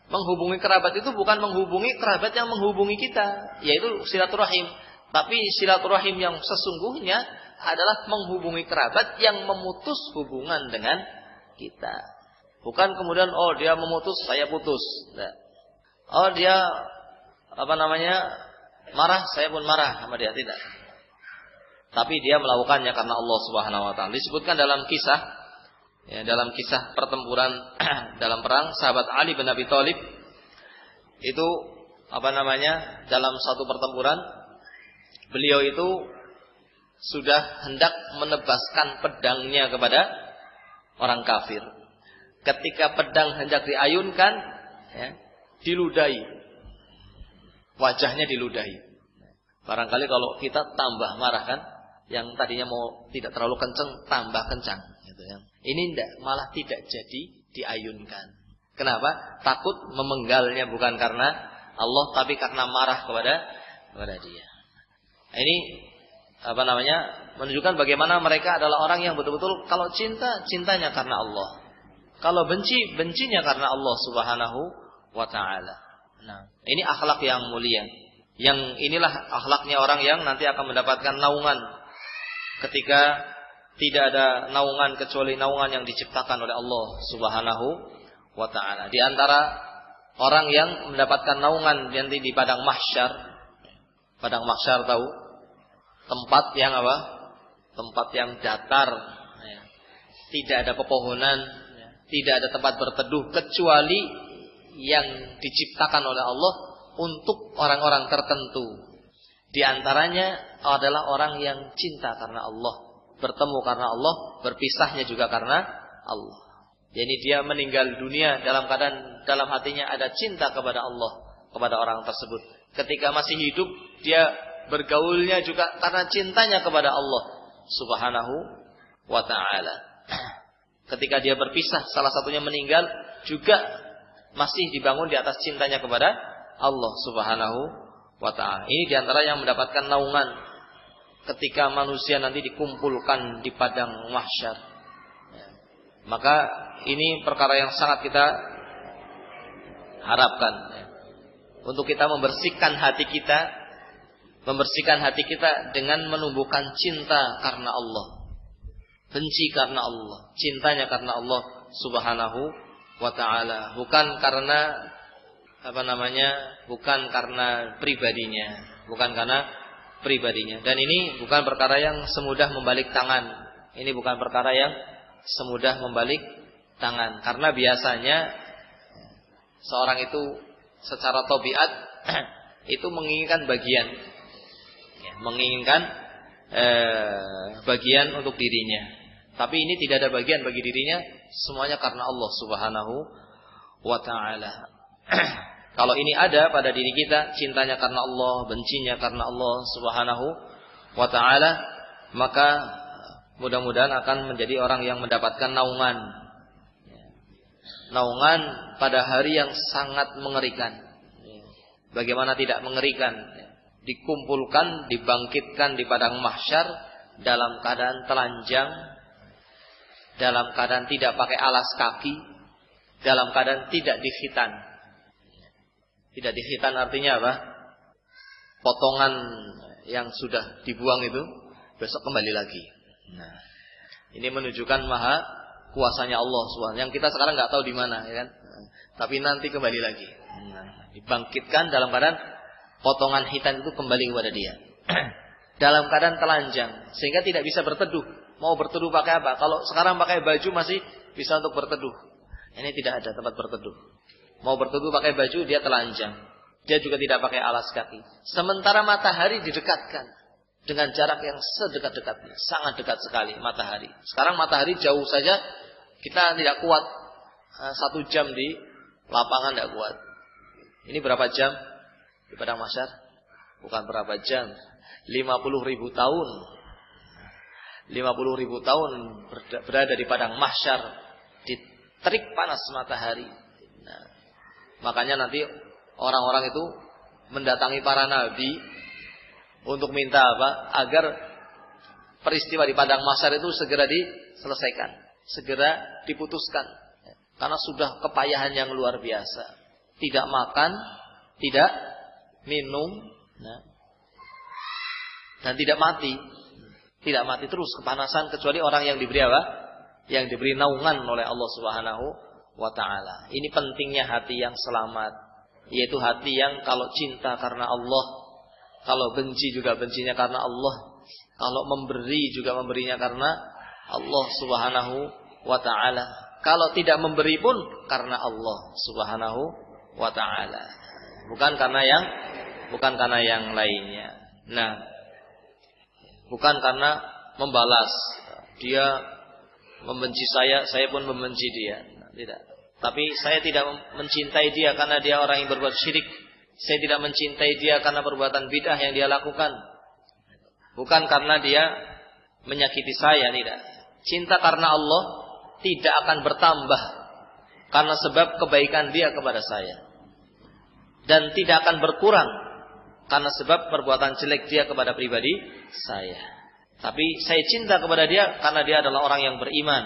Menghubungi kerabat itu bukan menghubungi kerabat yang menghubungi kita, yaitu silaturahim. Tapi silaturahim yang sesungguhnya adalah menghubungi kerabat yang memutus hubungan dengan kita. Bukan kemudian dia memutus, saya putus. Nah. Dia marah, saya pun marah sama dia, tidak. Tapi dia melakukannya karena Allah Subhanahu wa taala. Disebutkan dalam kisah pertempuran dalam perang sahabat Ali bin Abi Thalib itu dalam satu pertempuran beliau itu sudah hendak menebaskan pedangnya kepada orang kafir. Ketika pedang hendak diayunkan, diludahi. Wajahnya diludahi. Barangkali kalau kita tambah marah kan, yang tadinya mau tidak terlalu kencang, tambah kencang. Gitu ya. Ini malah tidak jadi diayunkan. Kenapa? Takut memenggalnya bukan karena Allah, tapi karena marah kepada dia. Ini menunjukkan bagaimana mereka adalah orang yang betul-betul kalau cinta, cintanya karena Allah. Kalau benci, bencinya karena Allah Subhanahu wa taala. Nah, ini akhlak yang mulia. Yang inilah akhlaknya orang yang nanti akan mendapatkan naungan ketika tidak ada naungan kecuali naungan yang diciptakan oleh Allah Subhanahu wa taala. Di antara orang yang mendapatkan naungan nanti di padang mahsyar. Padang mahsyar tahu? Tempat yang Tempat yang datar. Tidak ada pepohonan, tidak ada tempat berteduh kecuali yang diciptakan oleh Allah untuk orang-orang tertentu. Di antaranya adalah orang yang cinta karena Allah, bertemu karena Allah, berpisahnya juga karena Allah. Jadi dia meninggal dunia dalam keadaan dalam hatinya ada cinta kepada Allah, kepada orang tersebut. Ketika masih hidup dia bergaulnya juga karena cintanya kepada Allah Subhanahu wa taala. Ketika dia berpisah, salah satunya meninggal juga masih dibangun di atas cintanya kepada Allah Subhanahu wa ta'ala. Ini diantara yang mendapatkan naungan ketika manusia nanti dikumpulkan di padang mahsyar. Maka ini perkara yang sangat kita harapkan untuk kita membersihkan hati kita dengan menumbuhkan cinta karena Allah, benci karena Allah, cintanya karena Allah Subhanahu wa ta'ala, bukan karena bukan karena pribadinya. Dan ini bukan perkara yang semudah membalik tangan. Ini bukan perkara yang semudah membalik tangan, karena biasanya seorang itu secara tabiat itu menginginkan bagian untuk dirinya. Tapi ini tidak ada bagian bagi dirinya, semuanya karena Allah Subhanahu wa ta'ala. Kalau ini ada pada diri kita, cintanya karena Allah, bencinya karena Allah Subhanahu wa ta'ala, maka mudah-mudahan akan menjadi orang yang mendapatkan naungan pada hari yang sangat mengerikan. Bagaimana tidak mengerikan? Dikumpulkan, dibangkitkan di padang mahsyar dalam keadaan telanjang, dalam keadaan tidak pakai alas kaki, dalam keadaan tidak dikhitan. Tidak dikhitan artinya apa? Potongan yang sudah dibuang itu besok kembali lagi. Nah, ini menunjukkan maha kuasanya Allah SWT yang kita sekarang nggak tahu di mana, ya kan? Tapi nanti kembali lagi. Nah, dibangkitkan dalam keadaan potongan hitam itu kembali kepada dia. Dalam keadaan telanjang sehingga tidak bisa berteduh. Mau berteduh pakai apa? Kalau sekarang pakai baju masih bisa untuk berteduh. Ini tidak ada tempat berteduh. Mau berteduh pakai baju dia telanjang. Dia juga tidak pakai alas kaki. Sementara matahari didekatkan dengan jarak yang sedekat-dekatnya, sangat dekat sekali matahari. Sekarang matahari jauh saja kita tidak kuat. 1 jam di lapangan tidak kuat. Ini berapa jam di padang mahsyar? Bukan berapa jam, 50.000 tahun. 50.000 tahun berada di padang mahsyar di terik panas matahari. Nah, makanya nanti orang-orang itu mendatangi para nabi untuk minta apa? Agar peristiwa di padang mahsyar itu segera diselesaikan, segera diputuskan. karena sudah kepayahan yang luar biasa. Tidak makan, tidak minum, dan tidak mati. Tidak mati terus kepanasan, kecuali orang yang diberi apa? Yang diberi naungan oleh Allah Subhanahu wa ta'ala. Ini pentingnya hati yang selamat, yaitu hati yang kalau cinta karena Allah, kalau benci juga bencinya karena Allah, kalau memberi juga memberinya karena Allah Subhanahu wa ta'ala, kalau tidak memberi pun karena Allah Subhanahu wa ta'ala, bukan karena yang lainnya. Nah, bukan karena membalas, dia membenci saya pun membenci dia. Tidak. Tapi saya tidak mencintai dia karena dia orang yang berbuat syirik. Saya tidak mencintai dia karena perbuatan bid'ah yang dia lakukan. Bukan karena dia menyakiti saya, tidak. Cinta karena Allah tidak akan bertambah karena sebab kebaikan dia kepada saya. Dan tidak akan berkurang karena sebab perbuatan jelek dia kepada pribadi saya. Tapi saya cinta kepada dia karena dia adalah orang yang beriman,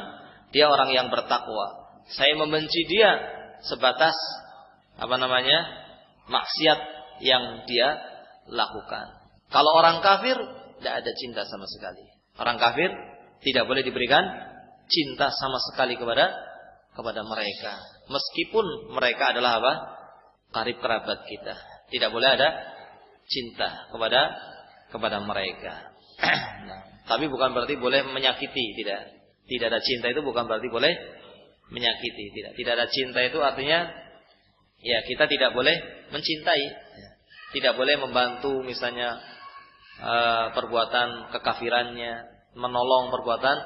dia orang yang bertakwa. Saya membenci dia sebatas maksiat yang dia lakukan. Kalau orang kafir tidak ada cinta sama sekali. Orang kafir tidak boleh diberikan cinta sama sekali kepada mereka. Meskipun mereka adalah karib kerabat kita, tidak boleh ada cinta kepada mereka. Nah, tapi bukan berarti boleh menyakiti, tidak. Tidak ada cinta itu bukan berarti boleh menyakiti, tidak. Tidak ada cinta itu artinya ya kita tidak boleh mencintai, tidak boleh membantu misalnya perbuatan kekafirannya, menolong perbuatan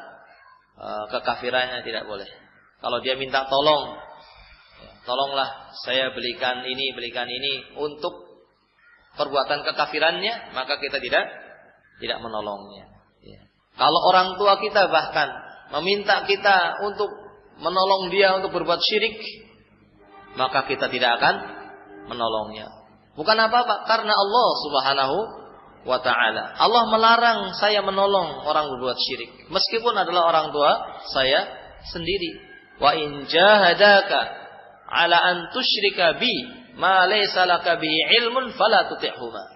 kekafirannya, tidak boleh. Kalau dia minta tolonglah saya belikan ini untuk perbuatan kekafirannya, maka kita tidak menolongnya. Ya. Kalau orang tua kita bahkan meminta kita untuk menolong dia untuk berbuat syirik, maka kita tidak akan menolongnya. Bukan apa-apa, karena Allah Subhanahu wa ta'ala. Allah melarang saya menolong orang berbuat syirik, meskipun adalah orang tua saya sendiri. Wa in jahadaka ala an tusyrika bi ma laysa laka bihi ilmun fala tuti'huma.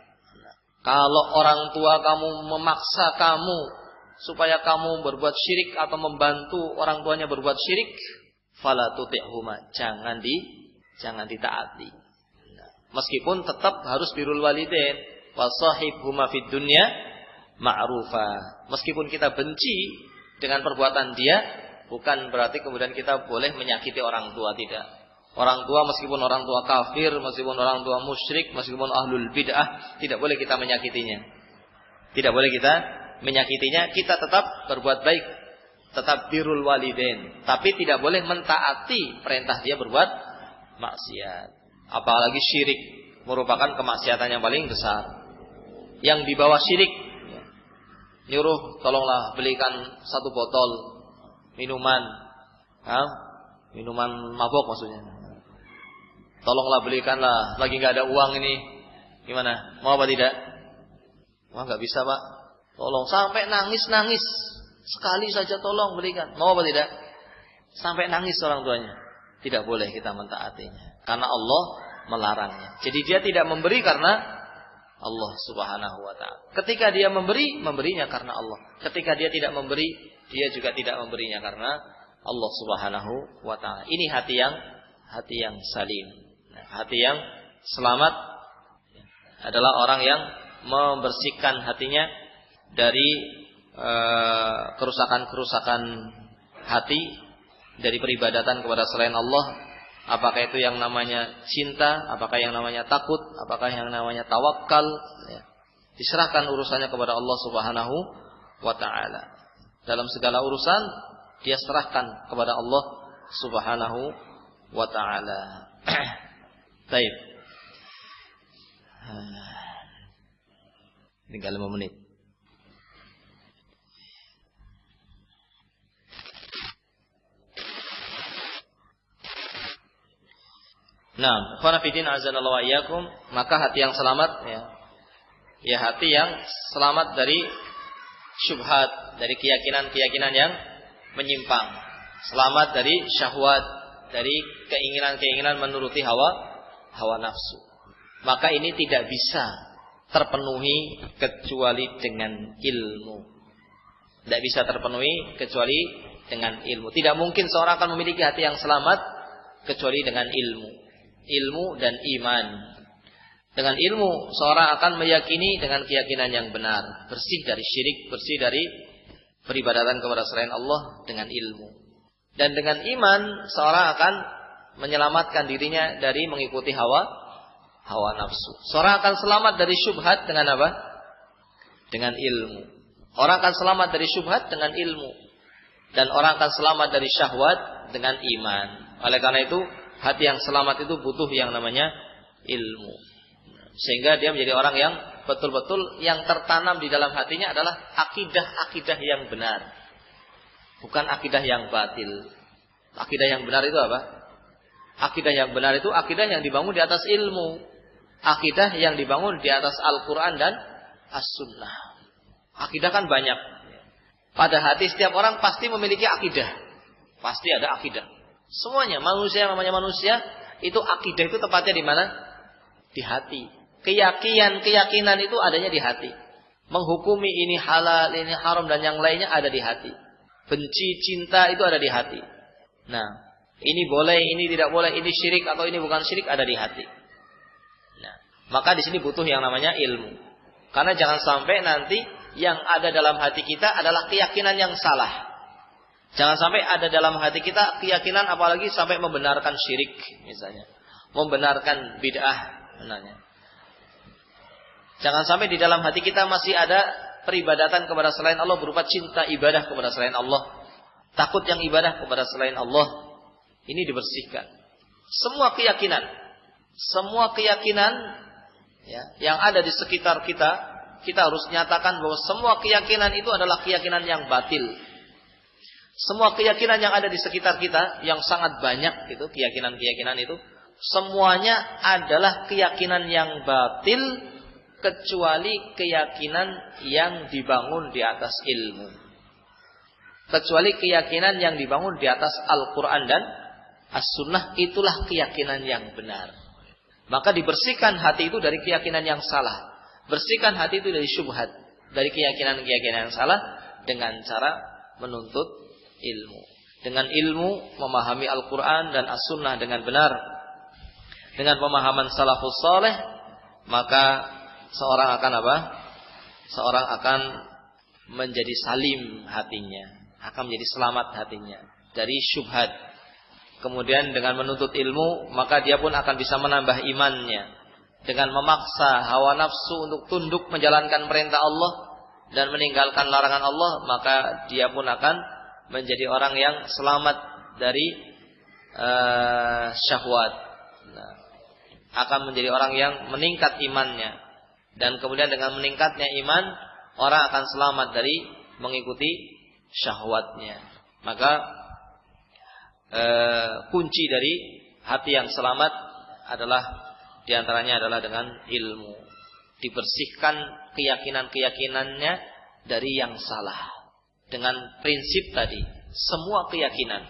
Kalau orang tua kamu memaksa kamu supaya kamu berbuat syirik atau membantu orang tuanya berbuat syirik, fala tuti'huma, jangan ditaati. Meskipun tetap harus birrul walidain, wasahibhuma fid dunya ma'rufa. Meskipun kita benci dengan perbuatan dia, bukan berarti kemudian kita boleh menyakiti orang tua, tidak. Orang tua meskipun orang tua kafir, meskipun orang tua musyrik, meskipun ahlul bid'ah, tidak boleh kita menyakitinya. Tidak boleh kita menyakitinya, kita tetap berbuat baik, tetap birrul walidain, tapi tidak boleh mentaati perintah dia berbuat maksiat. Apalagi syirik, merupakan kemaksiatan yang paling besar. Yang di bawah syirik, nyuruh tolonglah belikan 1 botol minuman, minuman mabok maksudnya. Tolonglah belikanlah, lagi nggak ada uang ini, gimana? Mau apa tidak? Wah, nggak bisa pak. Tolong, sampai nangis sekali saja tolong belikan. Mau apa tidak? Sampai nangis orang tuanya. Tidak boleh kita mentaatinya, karena Allah melarangnya. Jadi dia tidak memberi karena Allah Subhanahu wa ta'ala. Ketika dia memberi, memberinya karena Allah. Ketika dia tidak memberi, dia juga tidak memberinya karena Allah Subhanahu wa ta'ala. Ini hati yang salim. Hati yang selamat adalah orang yang membersihkan hatinya dari kerusakan-kerusakan hati, dari peribadatan kepada selain Allah. Apakah itu yang namanya cinta, apakah yang namanya takut, apakah yang namanya tawakal, diserahkan urusannya kepada Allah Subhanahu wa ta'ala. Dalam segala urusan dia serahkan kepada Allah Subhanahu wa ta'ala. Baik. Tinggal 5 menit. Nah, ikhwan fillah azanallahu wa iyyakum, maka hati yang selamat ya hati yang selamat dari syubhat, dari keyakinan-keyakinan yang menyimpang, selamat dari syahwat, dari keinginan-keinginan menuruti hawa nafsu. Maka ini tidak bisa terpenuhi kecuali dengan ilmu. Tidak bisa terpenuhi kecuali dengan ilmu. Tidak mungkin seorang akan memiliki hati yang selamat kecuali dengan ilmu. Ilmu dan iman. Dengan ilmu seorang akan meyakini dengan keyakinan yang benar, bersih dari syirik, bersih dari peribadatan kepada selain Allah dengan ilmu. Dan dengan iman seorang akan menyelamatkan dirinya dari mengikuti hawa nafsu. Seorang akan selamat dari syubhat dengan apa? Dengan ilmu. Orang akan selamat dari syubhat dengan ilmu. Dan orang akan selamat dari syahwat dengan iman. Oleh karena itu, hati yang selamat itu butuh yang namanya ilmu. Sehingga dia menjadi orang yang betul-betul yang tertanam di dalam hatinya adalah akidah-akidah yang benar. Bukan akidah yang batil. Akidah yang benar itu apa? Akidah yang benar itu akidah yang dibangun di atas ilmu. Akidah yang dibangun di atas Al-Quran dan As-Sunnah. Akidah kan banyak. Pada hati setiap orang pasti memiliki akidah. Pasti ada akidah. Semuanya, manusia yang namanya manusia, itu akidah itu tepatnya di mana? Di hati. Keyakinan itu adanya di hati. Menghukumi ini halal, ini haram dan yang lainnya ada di hati. Benci, cinta itu ada di hati. Nah, ini boleh, ini tidak boleh, ini syirik atau ini bukan syirik ada di hati. Nah, maka di sini butuh yang namanya ilmu. Karena jangan sampai nanti yang ada dalam hati kita adalah keyakinan yang salah. Jangan sampai ada dalam hati kita keyakinan apalagi sampai membenarkan syirik misalnya. Membenarkan bid'ah misalnya. Jangan sampai di dalam hati kita masih ada peribadatan kepada selain Allah berupa cinta ibadah kepada selain Allah. Takut yang ibadah kepada selain Allah. Ini dibersihkan. Semua keyakinan ya, yang ada di sekitar kita, kita harus nyatakan bahwa semua keyakinan itu adalah keyakinan yang batil. Semua keyakinan yang ada di sekitar kita, yang sangat banyak itu, keyakinan-keyakinan itu, semuanya adalah keyakinan yang batil, kecuali keyakinan yang dibangun di atas ilmu. Kecuali keyakinan yang dibangun di atas Al-Quran dan As-Sunnah, itulah keyakinan yang benar. Maka dibersihkan hati itu dari keyakinan yang salah. Bersihkan hati itu dari syubhat, dari keyakinan-keyakinan yang salah, dengan cara menuntut ilmu. Dengan ilmu memahami Al-Quran dan As-Sunnah dengan benar, dengan pemahaman salafus saleh, maka seorang akan apa? Seorang akan menjadi salim hatinya, akan menjadi selamat hatinya dari syubhat. Kemudian dengan menuntut ilmu, maka dia pun akan bisa menambah imannya. Dengan memaksa hawa nafsu untuk tunduk menjalankan perintah Allah dan meninggalkan larangan Allah, maka dia pun akan menjadi orang yang selamat dari syahwat. Nah, akan menjadi orang yang meningkat imannya. Dan kemudian dengan meningkatnya iman, orang akan selamat dari mengikuti syahwatnya. Maka kunci dari hati yang selamat adalah, diantaranya adalah dengan ilmu. Dibersihkan keyakinan-keyakinannya dari yang salah. Dengan prinsip tadi, semua keyakinan,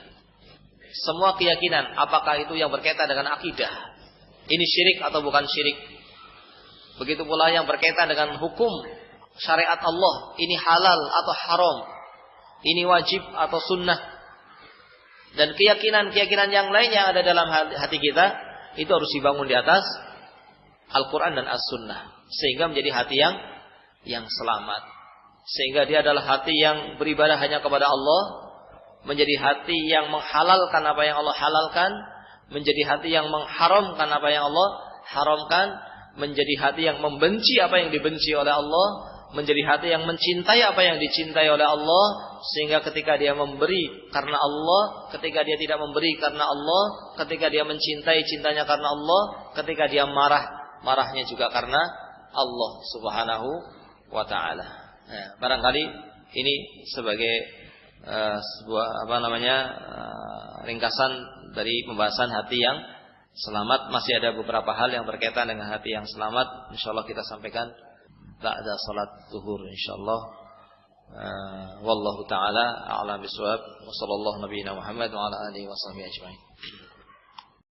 apakah itu yang berkaitan dengan akidah, ini syirik atau bukan syirik. Begitu pula yang berkaitan dengan hukum syariat Allah, ini halal atau haram, ini wajib atau sunnah. Dan keyakinan-keyakinan yang lain yang ada dalam hati kita, itu harus dibangun di atas Al-Quran dan As-Sunnah, sehingga menjadi hati yang selamat. Sehingga dia adalah hati yang beribadah hanya kepada Allah, menjadi hati yang menghalalkan apa yang Allah halalkan, menjadi hati yang mengharamkan apa yang Allah haramkan, menjadi hati yang membenci apa yang dibenci oleh Allah, menjadi hati yang mencintai apa yang dicintai oleh Allah. Sehingga ketika dia memberi karena Allah, ketika dia tidak memberi karena Allah, ketika dia mencintai cintanya karena Allah, ketika dia marahnya juga karena Allah Subhanahu wa ta'ala. Nah, barangkali ini sebagai sebuah ringkasan dari pembahasan hati yang selamat. Masih ada beberapa hal yang berkaitan dengan hati yang selamat, insyaallah kita sampaikan ba'da salat zuhur insyaallah. Wallahu taala a'lam bishawab. Wassallallahu nabiyana Muhammad wa ala alihi washabihi ajmain.